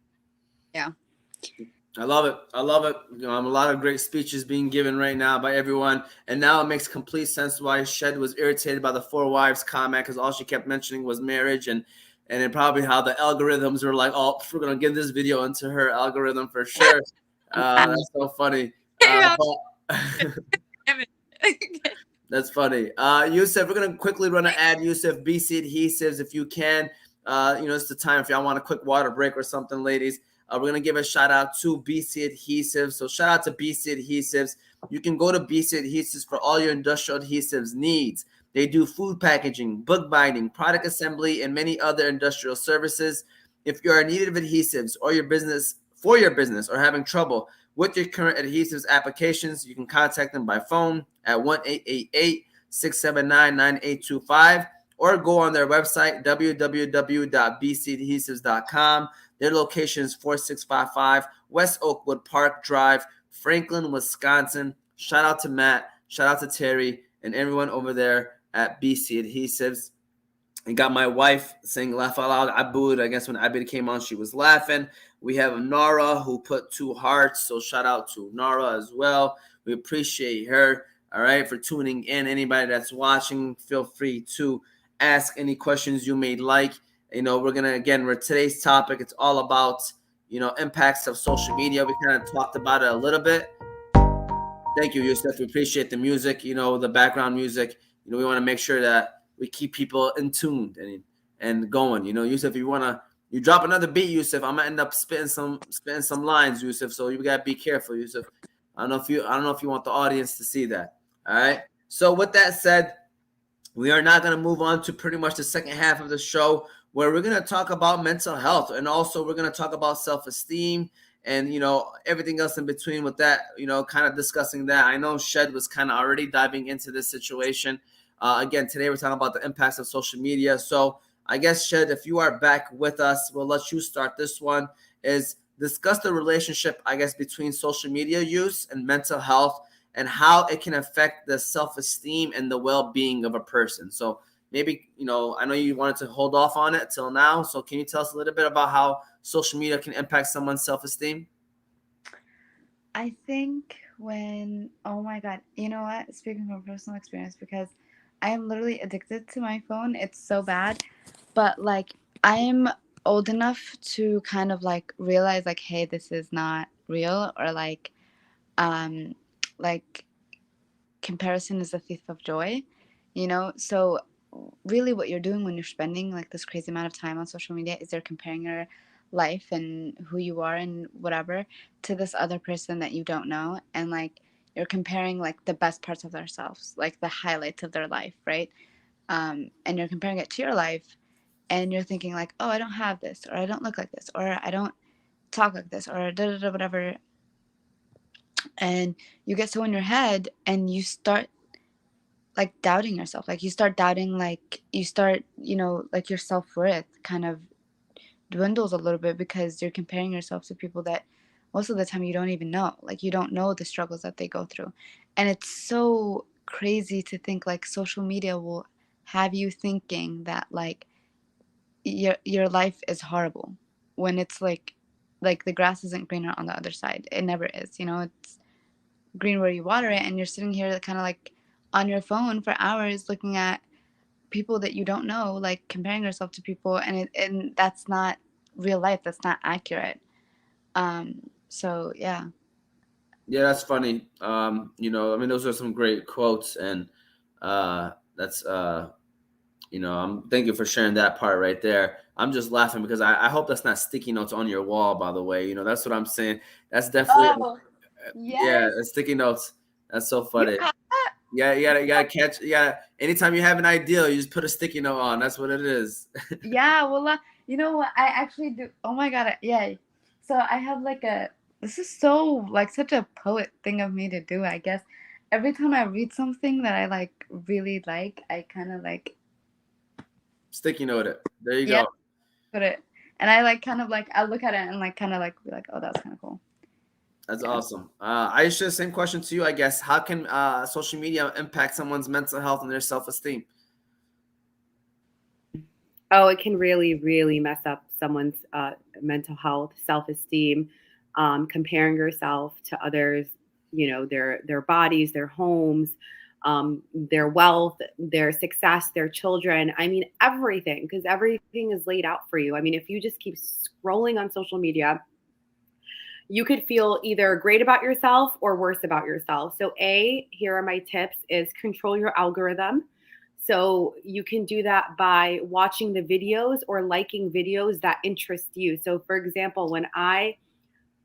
Speaker 3: Yeah.
Speaker 1: I love it. I love it. A lot of great speeches being given right now by everyone. And now it makes complete sense why Shed was irritated by the 4 wives comment, because all she kept mentioning was marriage, and then probably how the algorithms were like, oh, we're going to get this video into her algorithm for sure. That's so funny. That's funny. Yusuf, we're going to quickly run an ad. Yusuf, BC Adhesives, if you can. It's the time if y'all want a quick water break or something, ladies. We're going to give a shout out to BC Adhesives. So shout out to BC Adhesives. You can go to BC Adhesives for all your industrial adhesives needs. They do food packaging, book binding, product assembly, and many other industrial services. If you are in need of adhesives or for your business or having trouble with your current adhesives applications, you can contact them by phone at 1-888-679-9825 or go on their website, www.bcadhesives.com. Their location is 4655 West Oakwood Park Drive, Franklin, Wisconsin. Shout out to Matt, shout out to Terry, and everyone over there at BC Adhesives. And got my wife saying laugh out loud. Abud, I guess when Abud came on, she was laughing. We have Nara who put 2 hearts, so shout out to Nara as well. We appreciate her, all right, for tuning in. Anybody that's watching, feel free to ask any questions you may like. We're going to, again, today's topic, it's all about, impacts of social media. We kind of talked about it a little bit. Thank you, Yusuf. We appreciate the music, the background music. We want to make sure that we keep people in tune and going. Yusuf, if you drop another beat, Yusuf, I'm gonna end up spitting some lines, Yusuf. So you gotta be careful, Yusuf. I don't know if you want the audience to see that. All right. So with that said, we are not gonna move on to pretty much the second half of the show. where we're going to talk about mental health, and also we're going to talk about self-esteem and, you know, everything else in between with that, you know, kind of discussing that. I know Shed was kind of already diving into this situation. Again, today we're talking about the impacts of social media. So I guess, Shed, if you are back with us, we'll let you start this one. Is discuss the relationship, I guess, between social media use and mental health, and how it can affect the self-esteem and the well-being of a person. So maybe, you know, I know you wanted to hold off on it till now. So can you tell us a little bit about how social media can impact someone's self-esteem?
Speaker 3: I think oh my God, you know what? Speaking from personal experience, because I am literally addicted to my phone. It's so bad. But like, I'm old enough to kind of like realize like, hey, this is not real, or um, like comparison is the thief of joy, you know? So really what you're doing when you're spending like this crazy amount of time on social media is you're comparing your life and who you are and whatever to this other person that you don't know, and like you're comparing like the best parts of themselves, like the highlights of their life, right? And you're comparing it to your life, and you're thinking like, oh, I don't have this, or I don't look like this, or I don't talk like this, or da da da whatever. And you get so in your head, and you start like doubting yourself, like you start doubting, like you start, you know, like your self-worth kind of dwindles a little bit, because you're comparing yourself to people that most of the time you don't even know, like you don't know the struggles that they go through. And it's so crazy to think like social media will have you thinking that like your life is horrible, when it's like the grass isn't greener on the other side. It never is, you know. It's green where you water it, and you're sitting here kind of like on your phone for hours looking at people that you don't know, like comparing yourself to people, and that's not real life. That's not accurate. So yeah.
Speaker 1: Yeah, that's funny. You know, I mean, those are some great quotes, and that's you know, thank you for sharing that part right there. I'm just laughing because I hope that's not sticky notes on your wall, by the way. You know, that's what I'm saying. That's definitely,
Speaker 3: Oh
Speaker 1: yeah,
Speaker 3: yes,
Speaker 1: sticky notes. That's so
Speaker 3: you
Speaker 1: funny.
Speaker 3: have that.
Speaker 1: Yeah, you gotta catch. Yeah, anytime you have an idea, you just put a sticky note on. That's what it is.
Speaker 3: Yeah, well, you know what? I actually do. Oh my God, yeah. So I have like a. This is so like such a poet thing of me to do, I guess. Every time I read something that I like really like, I kind of like,
Speaker 1: Sticky note it. There you
Speaker 3: yeah,
Speaker 1: go.
Speaker 3: put it, and I like kind of like I look at it and like kind of like be like, oh, that's kind of cool.
Speaker 1: That's
Speaker 3: Yeah.
Speaker 1: awesome. Aisha, same question to you, I guess. How can social media impact someone's mental health and their self-esteem?
Speaker 4: Oh, it can really, really mess up someone's mental health, self-esteem, comparing yourself to others, you know, their bodies, their homes, their wealth, their success, their children. I mean, everything, because everything is laid out for you. I mean, if you just keep scrolling on social media, you could feel either great about yourself or worse about yourself. So, here are my tips: is control your algorithm. So you can do that by watching the videos or liking videos that interest you. So for example, when I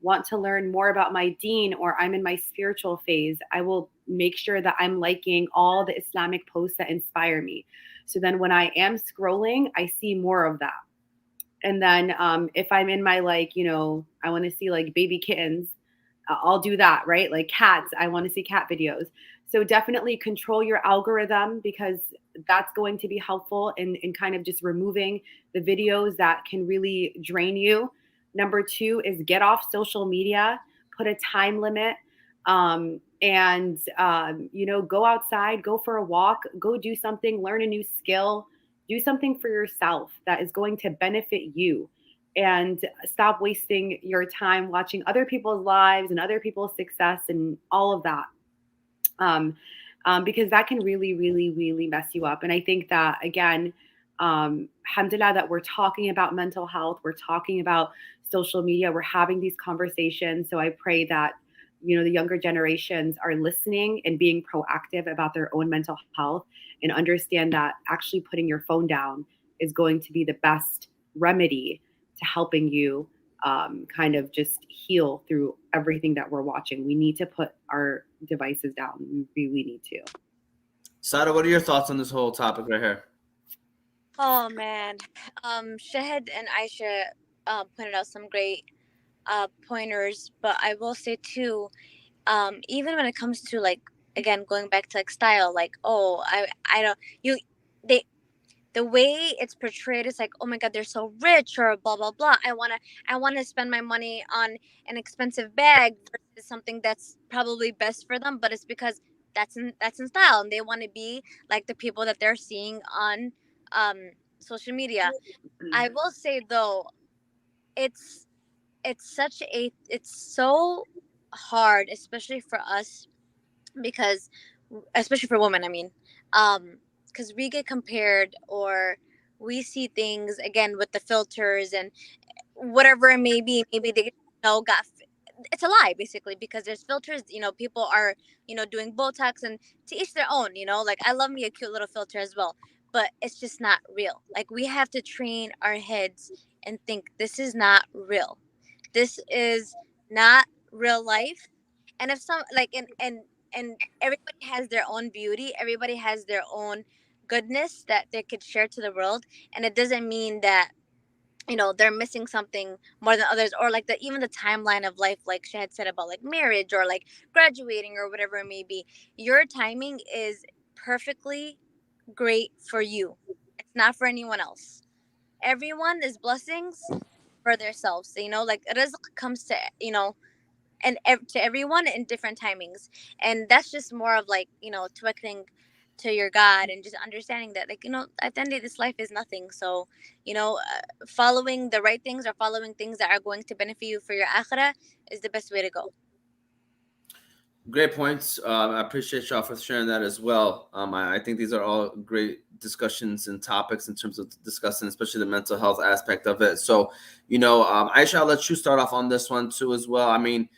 Speaker 4: want to learn more about my deen, or I'm in my spiritual phase, I will make sure that I'm liking all the Islamic posts that inspire me. So then when I am scrolling, I see more of that. And then if I'm in my, like, you know, I want to see like baby kittens, I'll do that, right? Like cats, I want to see cat videos. So definitely control your algorithm, because that's going to be helpful in kind of just removing the videos that can really drain you. Number two is get off social media, put a time limit, and you know, go outside, go for a walk, go do something, learn a new skill, do something for yourself that is going to benefit you, and stop wasting your time watching other people's lives and other people's success and all of that. Um, because that can really, really, really mess you up. And I think that, again, alhamdulillah, that we're talking about mental health, we're talking about social media, we're having these conversations. So I pray that, you know, the younger generations are listening and being proactive about their own mental health, and understand that actually putting your phone down is going to be the best remedy to helping you kind of just heal through everything that we're watching. We need to put our devices down. We really need to.
Speaker 1: Sada, what are your thoughts on this whole topic right here?
Speaker 2: Oh man, Shahid and Aisha pointed out some great pointers, but I will say too, even when it comes to like, again, going back to like style, like, oh, I don't, you, they, the way it's portrayed is like, oh my god, they're so rich or blah blah blah. I want to spend my money on an expensive bag versus something that's probably best for them, but it's because that's in style, and they want to be like the people that they're seeing on um social media. I will say though, it's it's so hard, especially for us, because especially for women, I mean, because we get compared, or we see things again with the filters and whatever it may be. Maybe they got, it's a lie basically, because there's filters, people are doing Botox, and to each their own, like I love me a cute little filter as well, but it's just not real. Like we have to train our heads and think this is not real. This is not real life. And if some like and everybody has their own beauty, everybody has their own goodness that they could share to the world, and it doesn't mean that they're missing something more than others, or like the even the timeline of life, like she had said about like marriage or like graduating or whatever it may be. Your timing is perfectly great for you. It's not for anyone else. Everyone is blessings for themselves. Like rizq comes to to everyone in different timings, and that's just more of like twinkling to your God, and just understanding that, like, at the end of this life is nothing. So following the right things, or following things that are going to benefit you for your akhirah, is the best way to go.
Speaker 1: Great points. I appreciate y'all for sharing that as well. I think these are all great discussions and topics in terms of discussing, especially the mental health aspect of it. So, Aisha, I'll let you start off on this one too as well. I mean,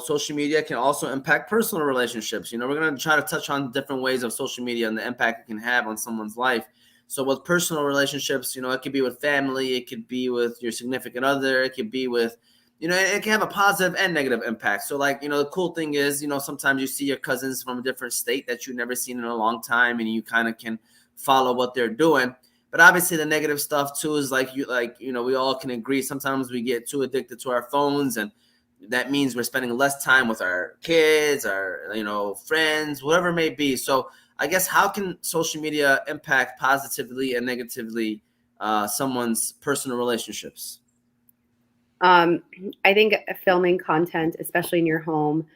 Speaker 1: social media can also impact personal relationships. We're going to try to touch on different ways of social media and the impact it can have on someone's life. So with personal relationships, it could be with family, it could be with your significant other, it could be with it can have a positive and negative impact. So like, the cool thing is, sometimes you see your cousins from a different state that you've never seen in a long time, and you kind of can follow what they're doing. But obviously the negative stuff too is like, we all can agree. Sometimes we get too addicted to our phones, and that means we're spending less time with our kids, our, friends, whatever it may be. So I guess how can social media impact positively and negatively someone's personal relationships?
Speaker 4: I think filming content, especially in your home,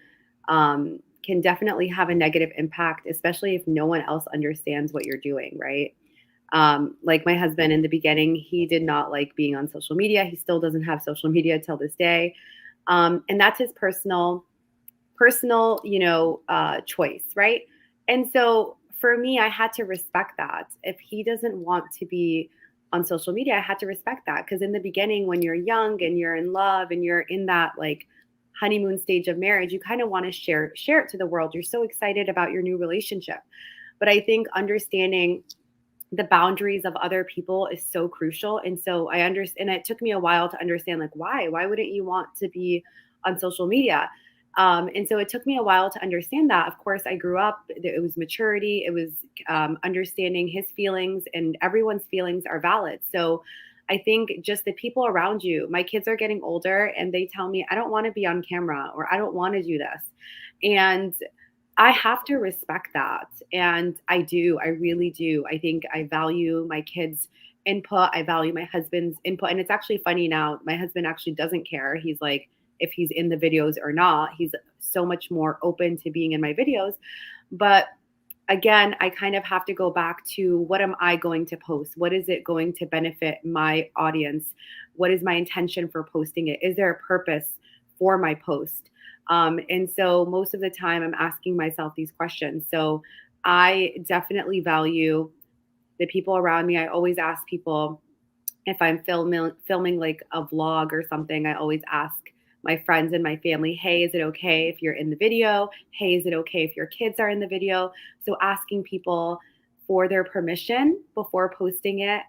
Speaker 4: can definitely have a negative impact, especially if no one else understands what you're doing, right? Like my husband in the beginning, he did not like being on social media. He still doesn't have social media till this day. And that's his personal, choice, right? And so for me, I had to respect that. If he doesn't want to be on social media, I had to respect that, because in the beginning, when you're young and you're in love and you're in that like honeymoon stage of marriage, you kind of want to share it to the world. You're so excited about your new relationship. But I think understanding the boundaries of other people is so crucial. And so I understand, and it took me a while to understand, like, why wouldn't you want to be on social media? And so it took me a while to understand that. Of course, I grew up, it was maturity, it was understanding his feelings, and everyone's feelings are valid. So I think just the people around you, my kids are getting older and they tell me, I don't want to be on camera, or I don't want to do this. And I have to respect that. And I really do. I think I value my kids' input. I value my husband's input. And it's actually funny now, my husband actually doesn't care. He's like, if he's in the videos or not, he's so much more open to being in my videos. But again, I kind of have to go back to, what am I going to post? What is it going to benefit my audience? What is my intention for posting it? Is there a purpose for my post? And so most of the time I'm asking myself these questions. So I definitely value the people around me. I always ask people, if I'm filming like a vlog or something, I always ask my friends and my family, hey, is it okay if you're in the video? Hey, is it okay if your kids are in the video? So asking people for their permission before posting it,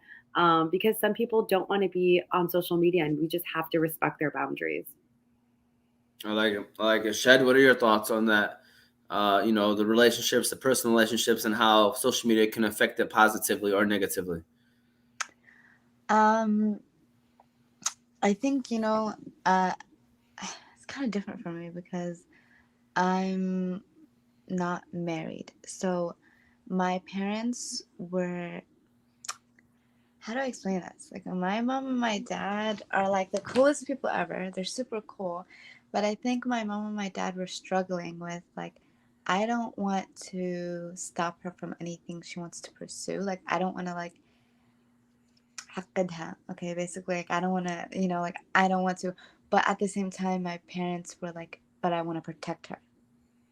Speaker 4: because some people don't want to be on social media, and we just have to respect their boundaries.
Speaker 1: I like it. Shed, what are your thoughts on that? The relationships, the personal relationships, and how social media can affect it positively or negatively?
Speaker 3: Um, I think, it's kind of different for me because I'm not married. So my parents were, how do I explain this? Like, my mom and my dad are like the coolest people ever. They're super cool. But I think my mom and my dad were struggling with, like, I don't want to stop her from anything she wants to pursue. Like, I don't want to, like, حقدها. Okay, basically, like, I don't want to, like, I don't want to. But at the same time, my parents were like, but I want to protect her,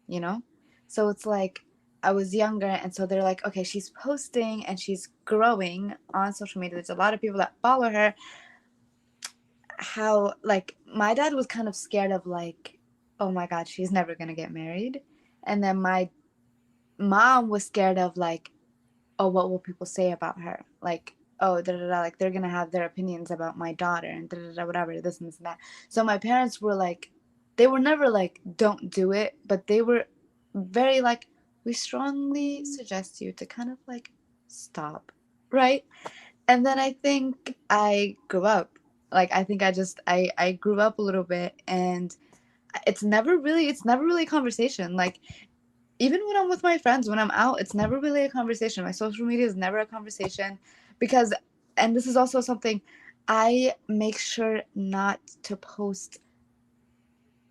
Speaker 3: you know? So it's like, I was younger, and so they're like, okay, she's posting and she's growing on social media. There's a lot of people that follow her. How, like, my dad was kind of scared of, like, oh my God, she's never going to get married. And then my mom was scared of, like, oh, what will people say about her? Like, oh, da da da, like, they're gonna have their opinions about my daughter and da da da, whatever, this and this and that. So my parents were like, they were never like, don't do it, but they were very like, we strongly suggest you to kind of like stop, right? And then I think I grew up. Like, I think I grew up a little bit, and it's never really a conversation. Like, even when I'm with my friends, when I'm out, it's never really a conversation. My social media is never a conversation because, and this is also something, I make sure not to post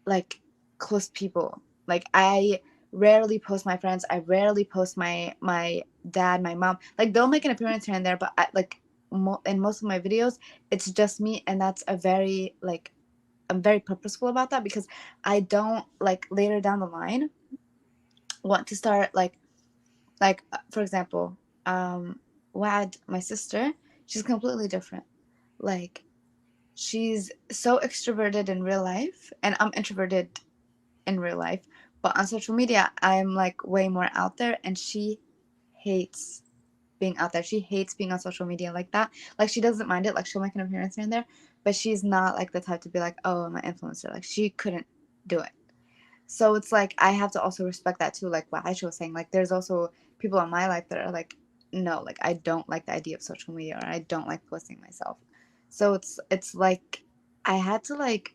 Speaker 3: like close people. Like, I rarely post my friends. I rarely post my dad, my mom. Like, they'll make an appearance here and there, but in most of my videos, it's just me, and that's a very like, I'm very purposeful about that because I don't like later down the line want to start like for example, Wad, my sister, she's completely different. Like, she's so extroverted in real life, and I'm introverted in real life, but on social media I'm like way more out there, and she hates being out there. She hates being on social media like that. Like, she doesn't mind it. Like, she'll make an appearance here and there, but she's not like the type to be like, oh, I'm an influencer. Like, she couldn't do it. So it's like, I have to also respect that too, like what Aisha was saying. Like, there's also people in my life that are like, no, like, I don't like the idea of social media, or I don't like posting myself. So it's like, I had to like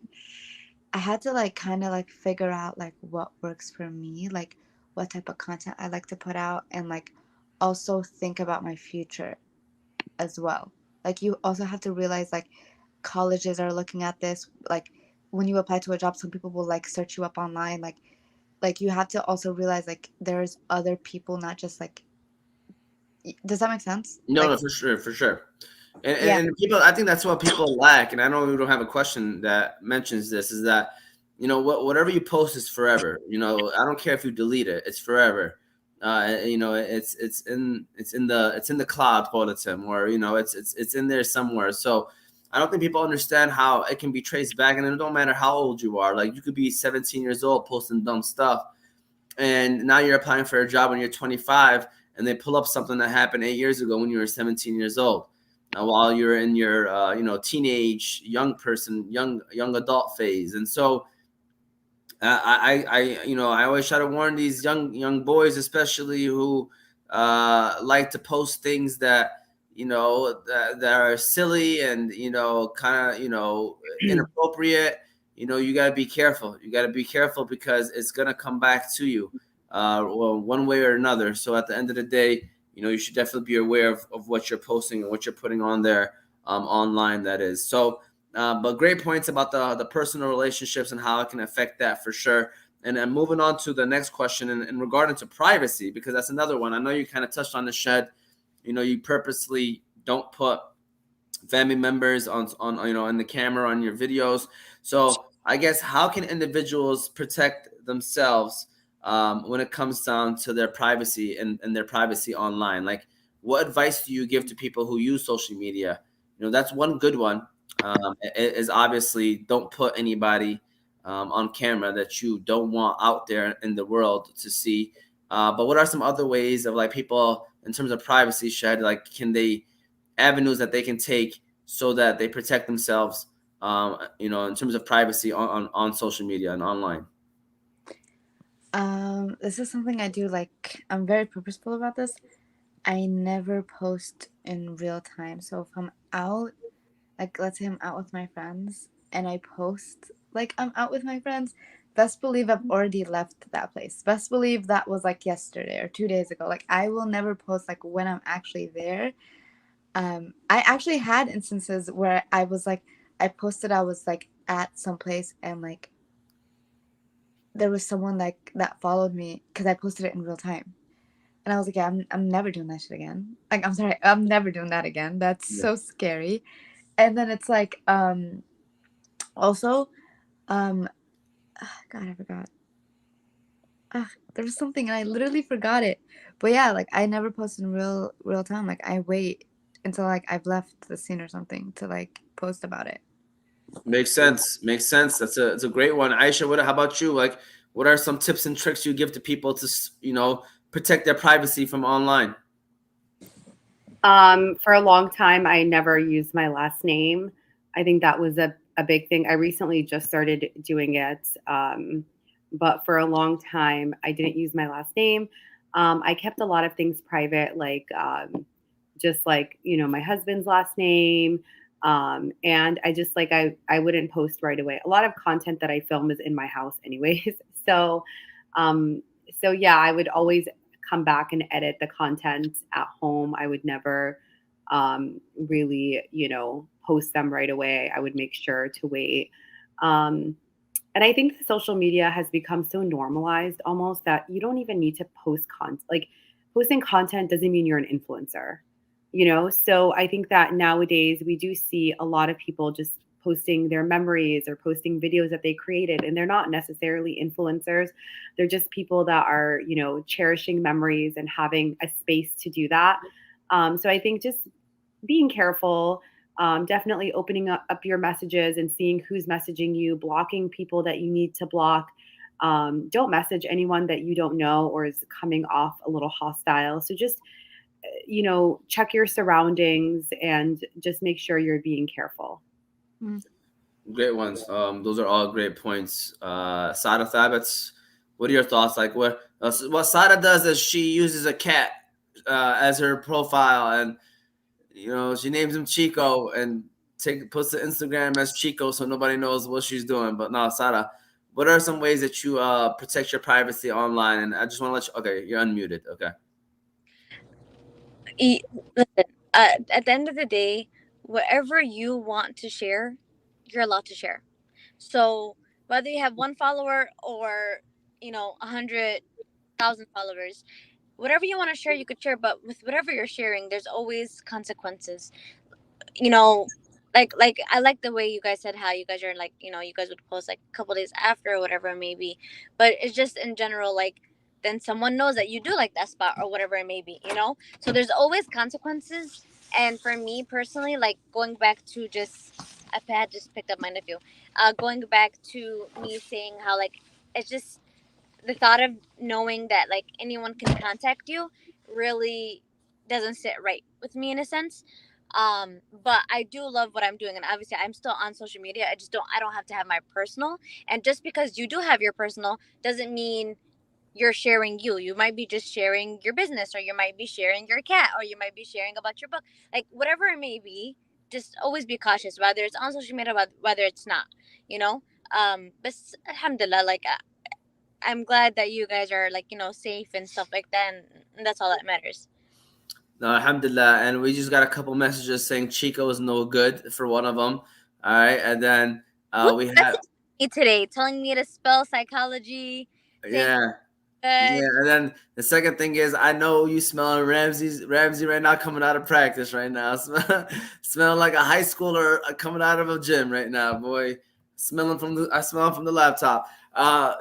Speaker 3: kind of like figure out like what works for me, like what type of content I like to put out, and like also think about my future as well. Like, you also have to realize, like, colleges are looking at this. Like, when you apply to a job, some people will like search you up online. Like, you have to also realize, like, there's other people, not just like, does that make sense?
Speaker 1: No,
Speaker 3: Like,
Speaker 1: no, for sure, for sure. And,
Speaker 3: yeah.
Speaker 1: and people, I think that's what people lack. And I know we don't have a question that mentions this. Is that, whatever you post is forever. I don't care if you delete it; it's forever. It's in the cloud, Politim, or it's in there somewhere. So I don't think people understand how it can be traced back, and it don't matter how old you are. Like, you could be 17 years old posting dumb stuff, and now you're applying for a job when you're 25, and they pull up something that happened 8 years ago when you were 17 years old, while you're in your teenage, young adult phase. And so I always try to warn these young boys, especially, who like to post things that that are silly and kind of inappropriate. You got to be careful. You got to be careful because it's gonna come back to you, well, one way or another. So at the end of the day, you should definitely be aware of what you're posting and what you're putting on there, online. That is so. But great points about the personal relationships and how it can affect that, for sure. And then moving on to the next question in regarding to privacy, because that's another one. I know you kind of touched on the Shed. You purposely don't put family members on in the camera on your videos. So I guess, how can individuals protect themselves when it comes down to their privacy and their privacy online? Like, what advice do you give to people who use social media? That's one good one. Is obviously, don't put anybody on camera that you don't want out there in the world to see. But what are some other ways of, like, people in terms of privacy, Shed? Like, avenues that they can take so that they protect themselves, in terms of privacy on social media and online?
Speaker 3: This is something I do. Like, I'm very purposeful about this. I never post in real time. So if I'm out, like let's say I'm out with my friends and I post like I'm out with my friends, best believe I've already left that place. Best believe that was like yesterday or 2 days ago. Like I will never post like when I'm actually there. I actually had instances where I was like, I posted I was like at some place and like there was someone like that followed me because I posted it in real time. And I was like, yeah, I'm never doing that shit again. Like, I'm sorry, I'm never doing that again. That's so scary. And then it's like, also, God, I forgot. There was something and I literally forgot it. But yeah, like I never post in real time. Like I wait until like I've left the scene or something to like post about it.
Speaker 1: Makes sense. Makes sense. It's a great one. Aisha, how about you? Like, what are some tips and tricks you give to people to, protect their privacy from online?
Speaker 4: For a long time, I never used my last name. I think that was a big thing. I recently just started doing it. But for a long time, I didn't use my last name. I kept a lot of things private, like just like, my husband's last name. And I just like, I wouldn't post right away. A lot of content that I film is in my house anyways. So, so yeah, I would always come back and edit the content at home. I would never really, post them right away. I would make sure to wait. And I think social media has become so normalized almost that you don't even need to post content. Like posting content doesn't mean you're an influencer, So I think that nowadays we do see a lot of people just posting their memories or posting videos that they created, and they're not necessarily influencers. They're just people that are, cherishing memories and having a space to do that. So I think just being careful, definitely opening up your messages and seeing who's messaging you, blocking people that you need to block. Don't message anyone that you don't know or is coming off a little hostile. So just, check your surroundings and just make sure you're being careful.
Speaker 1: Great ones. Those are all great points. Sada, Thabet, what are your thoughts? Like what Sada does is she uses a cat as her profile, and she names him Chico and puts the Instagram as Chico, so nobody knows what she's doing. But no, Sada, what are some ways that you protect your privacy online? And I just want to let you. Okay, you're unmuted. Okay.
Speaker 2: Listen, at the end of the day, whatever you want to share, you're allowed to share. So whether you have one follower or 100,000 followers, whatever you want to share, you could share. But with whatever you're sharing, there's always consequences. You know, like I like the way you guys said how you guys are like you guys would post like a couple days after or whatever it may be, but it's just in general like then someone knows that you do like that spot or whatever it may be. So there's always consequences. And for me personally, like going back to just I had just picked up my nephew, going back to me saying how like it's just the thought of knowing that like anyone can contact you really doesn't sit right with me in a sense. But I do love what I'm doing, and obviously I'm still on social media. I don't have to have my personal. And just because you do have your personal doesn't mean you're sharing you might be just sharing your business, or you might be sharing your cat, or you might be sharing about your book, like whatever it may be. Just always be cautious, whether it's on social media, whether it's not, but alhamdulillah, like I'm glad that you guys are like safe and stuff like that, and that's all that matters.
Speaker 1: No, alhamdulillah. And we just got a couple messages saying Chico is no good for one of them. All right, and then we had
Speaker 2: me today telling me to spell psychology.
Speaker 1: Yeah, and then the second thing is I know you smelling Ramsey right now coming out of practice right now. Smelling like a high schooler coming out of a gym right now, boy. I smell from the laptop.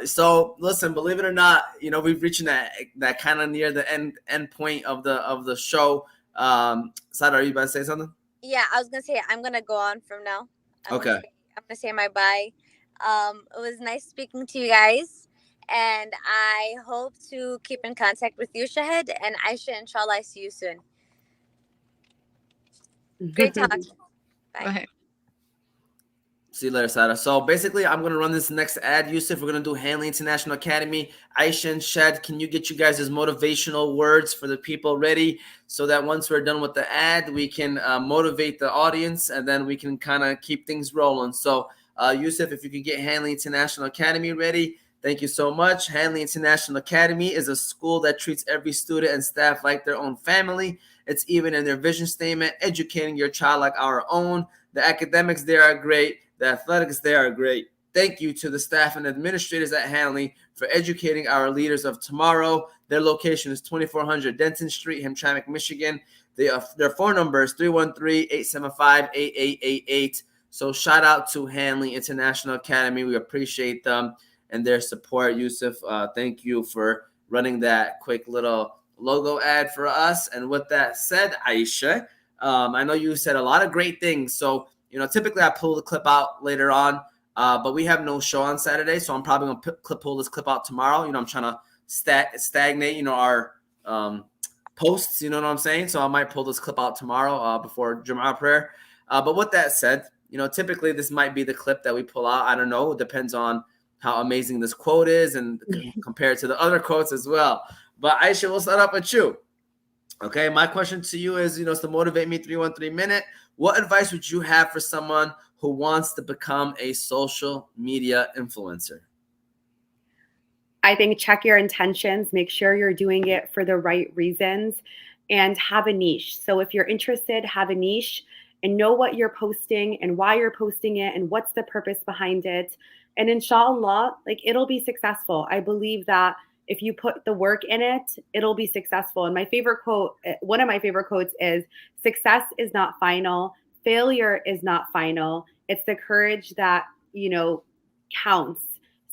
Speaker 1: So listen, believe it or not, we've reached that kind of near the end point of the show. Sada, are you about to say something?
Speaker 2: Yeah, I was gonna say I'm gonna go on from now.
Speaker 1: Okay.
Speaker 2: I'm gonna say my bye. It was nice speaking to you guys, and I hope to keep in contact with you, Shahid, and Aisha. Inshallah, I see you soon. Great talk. Bye.
Speaker 3: Bye.
Speaker 1: See you later, Sada. So basically, I'm going to run this next ad, Yusuf. We're going to do Hanley International Academy. Aisha and Shed, can you get you guys' motivational words for the people ready so that once we're done with the ad, we can motivate the audience and then we can kind of keep things rolling. So, Yusuf, if you could get Hanley International Academy ready, thank you so much. Hanley International Academy is a school that treats every student and staff like their own family. It's even in their vision statement, educating your child like our own. The academics there are great. The athletics there are great. Thank you to the staff and administrators at Hanley for educating our leaders of tomorrow. Their location is 2400 Denton Street, Hamtramck, Michigan. Their phone number is 313-875-8888. So shout out to Hanley International Academy. We appreciate them and their support. Yusuf, thank you for running that quick little logo ad for us. And with that said, Aisha, I know you said a lot of great things. So, typically I pull the clip out later on, but we have no show on Saturday. So I'm probably going to pull this clip out tomorrow. I'm trying to stagnate, our posts, you know what I'm saying? So I might pull this clip out tomorrow before Jumu'ah prayer. But with that said, typically this might be the clip that we pull out. I don't know. It depends on how amazing this quote is and compared to the other quotes as well. But Aisha, we'll start up with you. Okay, my question to you is, it's the Motivate Me 313 minute. What advice would you have for someone who wants to become a social media influencer?
Speaker 4: I think check your intentions, make sure you're doing it for the right reasons, and have a niche. So if you're interested, have a niche and know what you're posting and why you're posting it and what's the purpose behind it. And inshallah, it'll be successful. I believe that if you put the work in it, it'll be successful. And my favorite quote, one of my favorite quotes is, success is not final. Failure is not final. It's the courage that, counts.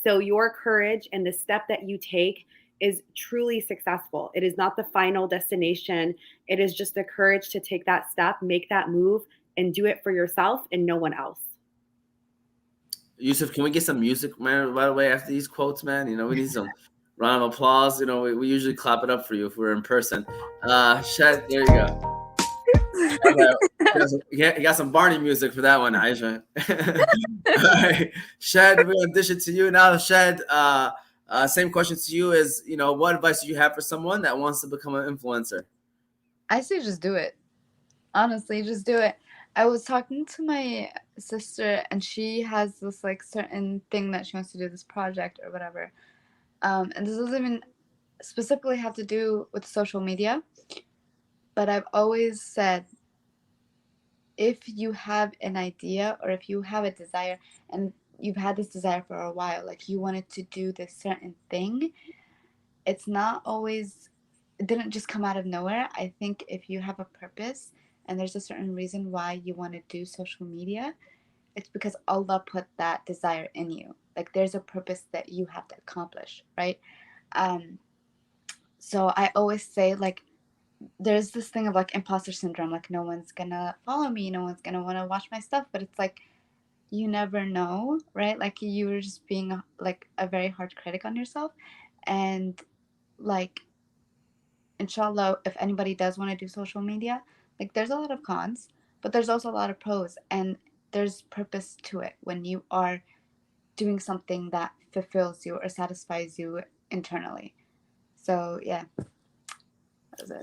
Speaker 4: So your courage and the step that you take is truly successful. It is not the final destination. It is just the courage to take that step, make that move, and do it for yourself and no one else.
Speaker 1: Yusuf, can we get some music, man, right away after these quotes, man? We need some round of applause. We usually clap it up for you if we're in person. Shed, there you go. You got some Barney music for that one, Aisha. All right. Shed, we're going to dish it to you now. Shed, same question to you is, what advice do you have for someone that wants to become an influencer?
Speaker 3: I say just do it. Honestly, just do it. I was talking to my sister and she has this certain thing that she wants to do, this project or whatever. And this doesn't even specifically have to do with social media, but I've always said, if you have an idea or if you have a desire and you've had this desire for a while, you wanted to do this certain thing, it's not always, it didn't just come out of nowhere. I think if you have a purpose and there's a certain reason why you want to do social media, it's because Allah put that desire in you. There's a purpose that you have to accomplish, right? So I always say, there's this thing of imposter syndrome, no one's gonna follow me, no one's gonna want to watch my stuff, but it's you never know, right? You're just being a very hard critic on yourself. And inshallah, if anybody does want to do social media, there's a lot of cons, but there's also a lot of pros, and there's purpose to it when you are doing something that fulfills you or satisfies you internally. So yeah, that was it.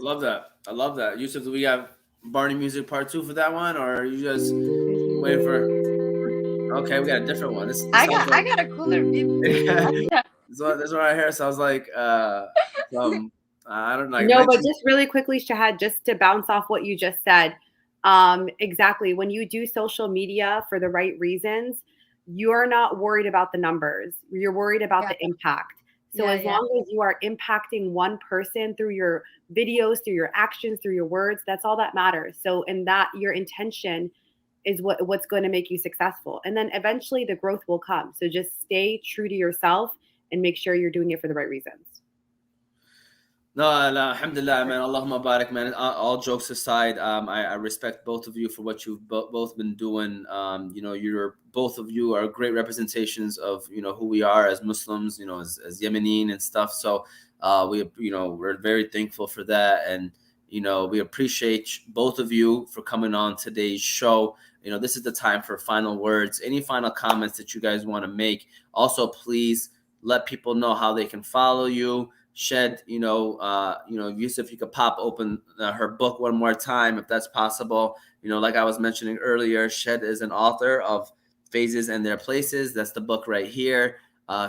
Speaker 1: I love that. Yusuf, do we have Barney music part 2 for that one, or are you just waiting for? Okay, we got a different one.
Speaker 3: I got a cooler beat.
Speaker 1: This one right here sounds like I don't know.
Speaker 4: No, but just really quickly, Shahad, just to bounce off what you just said. Exactly. When you do social media for the right reasons, you're not worried about the numbers. You're worried about the impact. So as long as you are impacting one person through your videos, through your actions, through your words, that's all that matters. So in that, your intention is what's going to make you successful. And then eventually the growth will come. So just stay true to yourself and make sure you're doing it for the right reasons.
Speaker 1: No, alhamdulillah, man. Allahumma barak, man. All jokes aside, I respect both of you for what you've both been doing. Both of you are great representations of, who we are as Muslims, as Yemenin and stuff. So we're very thankful for that. And, We appreciate both of you for coming on today's show. This is the time for final words. Any final comments that you guys want to make? Also, please let people know how they can follow you. Shed, Yusuf, you could pop open her book one more time if that's possible. Like I was mentioning earlier, Shed is an author of Phases and Their Places. That's the book right here.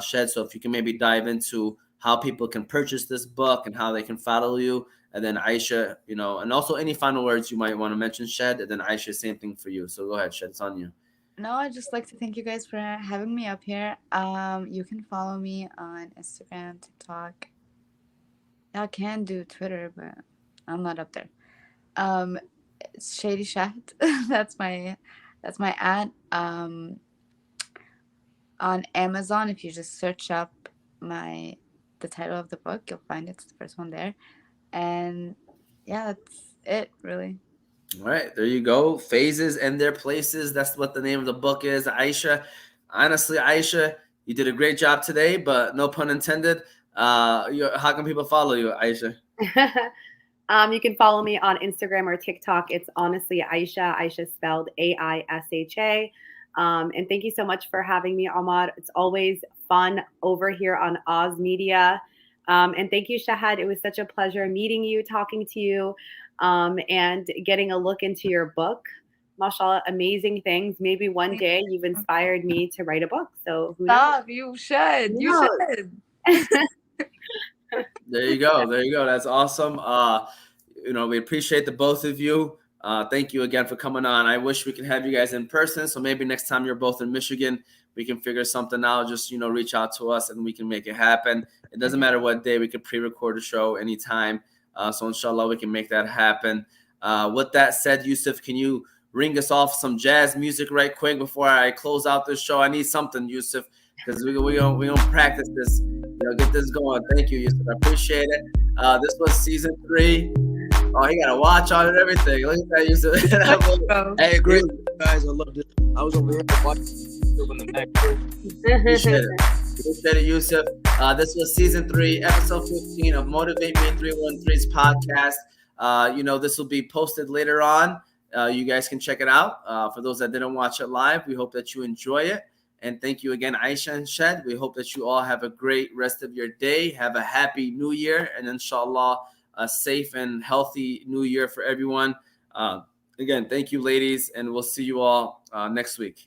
Speaker 1: Shed, so if you can maybe dive into how people can purchase this book and how they can follow you. And then Aisha, and also any final words you might want to mention, Shed. And then Aisha, same thing for you. So go ahead, Shed, it's on you.
Speaker 3: No, I'd just like to thank you guys for having me up here. You can follow me on Instagram, TikTok. I can do Twitter, but I'm not up there. It's Shady Shad. that's my ad. On Amazon, if you just search up the title of the book, you'll find it's the first one there. And yeah, that's it, really.
Speaker 1: All right, there you go. Phases and Their Places. That's what the name of the book is. Aisha, honestly, Aisha, you did a great job today, but no pun intended. How can people follow you, Aisha?
Speaker 4: You can follow me on Instagram or TikTok. It's honestly Aisha. Aisha spelled Aisha. And thank you so much for having me, Ahmad. It's always fun over here on Oz Media. And thank you, Shahad. It was such a pleasure meeting you, talking to you, and getting a look into your book. Mashallah, amazing things. Maybe one day you've inspired me to write a book. So who knows?
Speaker 3: You should. You should.
Speaker 1: There you go. That's awesome. We appreciate the both of you. Thank you again for coming on. I wish we could have you guys in person. So maybe next time you're both in Michigan, we can figure something out. Just, reach out to us and we can make it happen. It doesn't matter what day. We could pre-record a show anytime. So inshallah, we can make that happen. With that said, Yusuf, can you ring us off some jazz music right quick before I close out this show? I need something, Yusuf, because we gonna practice this. Get this going. Thank you, Yusuf. I appreciate it. This was season 3. Oh, he got a watch on and everything. Look at that, Yusuf.
Speaker 6: Hey, great guys. I love this. I was over here watching in the back.
Speaker 1: Appreciate it, Yusuf. This was season 3, episode 15 of Motivate Me 313's podcast. This will be posted later on. You guys can check it out. For those that didn't watch it live, we hope that you enjoy it. And thank you again, Aisha and Shed. We hope that you all have a great rest of your day. Have a happy new year. And inshallah, a safe and healthy new year for everyone. Again, thank you, ladies. And we'll see you all next week.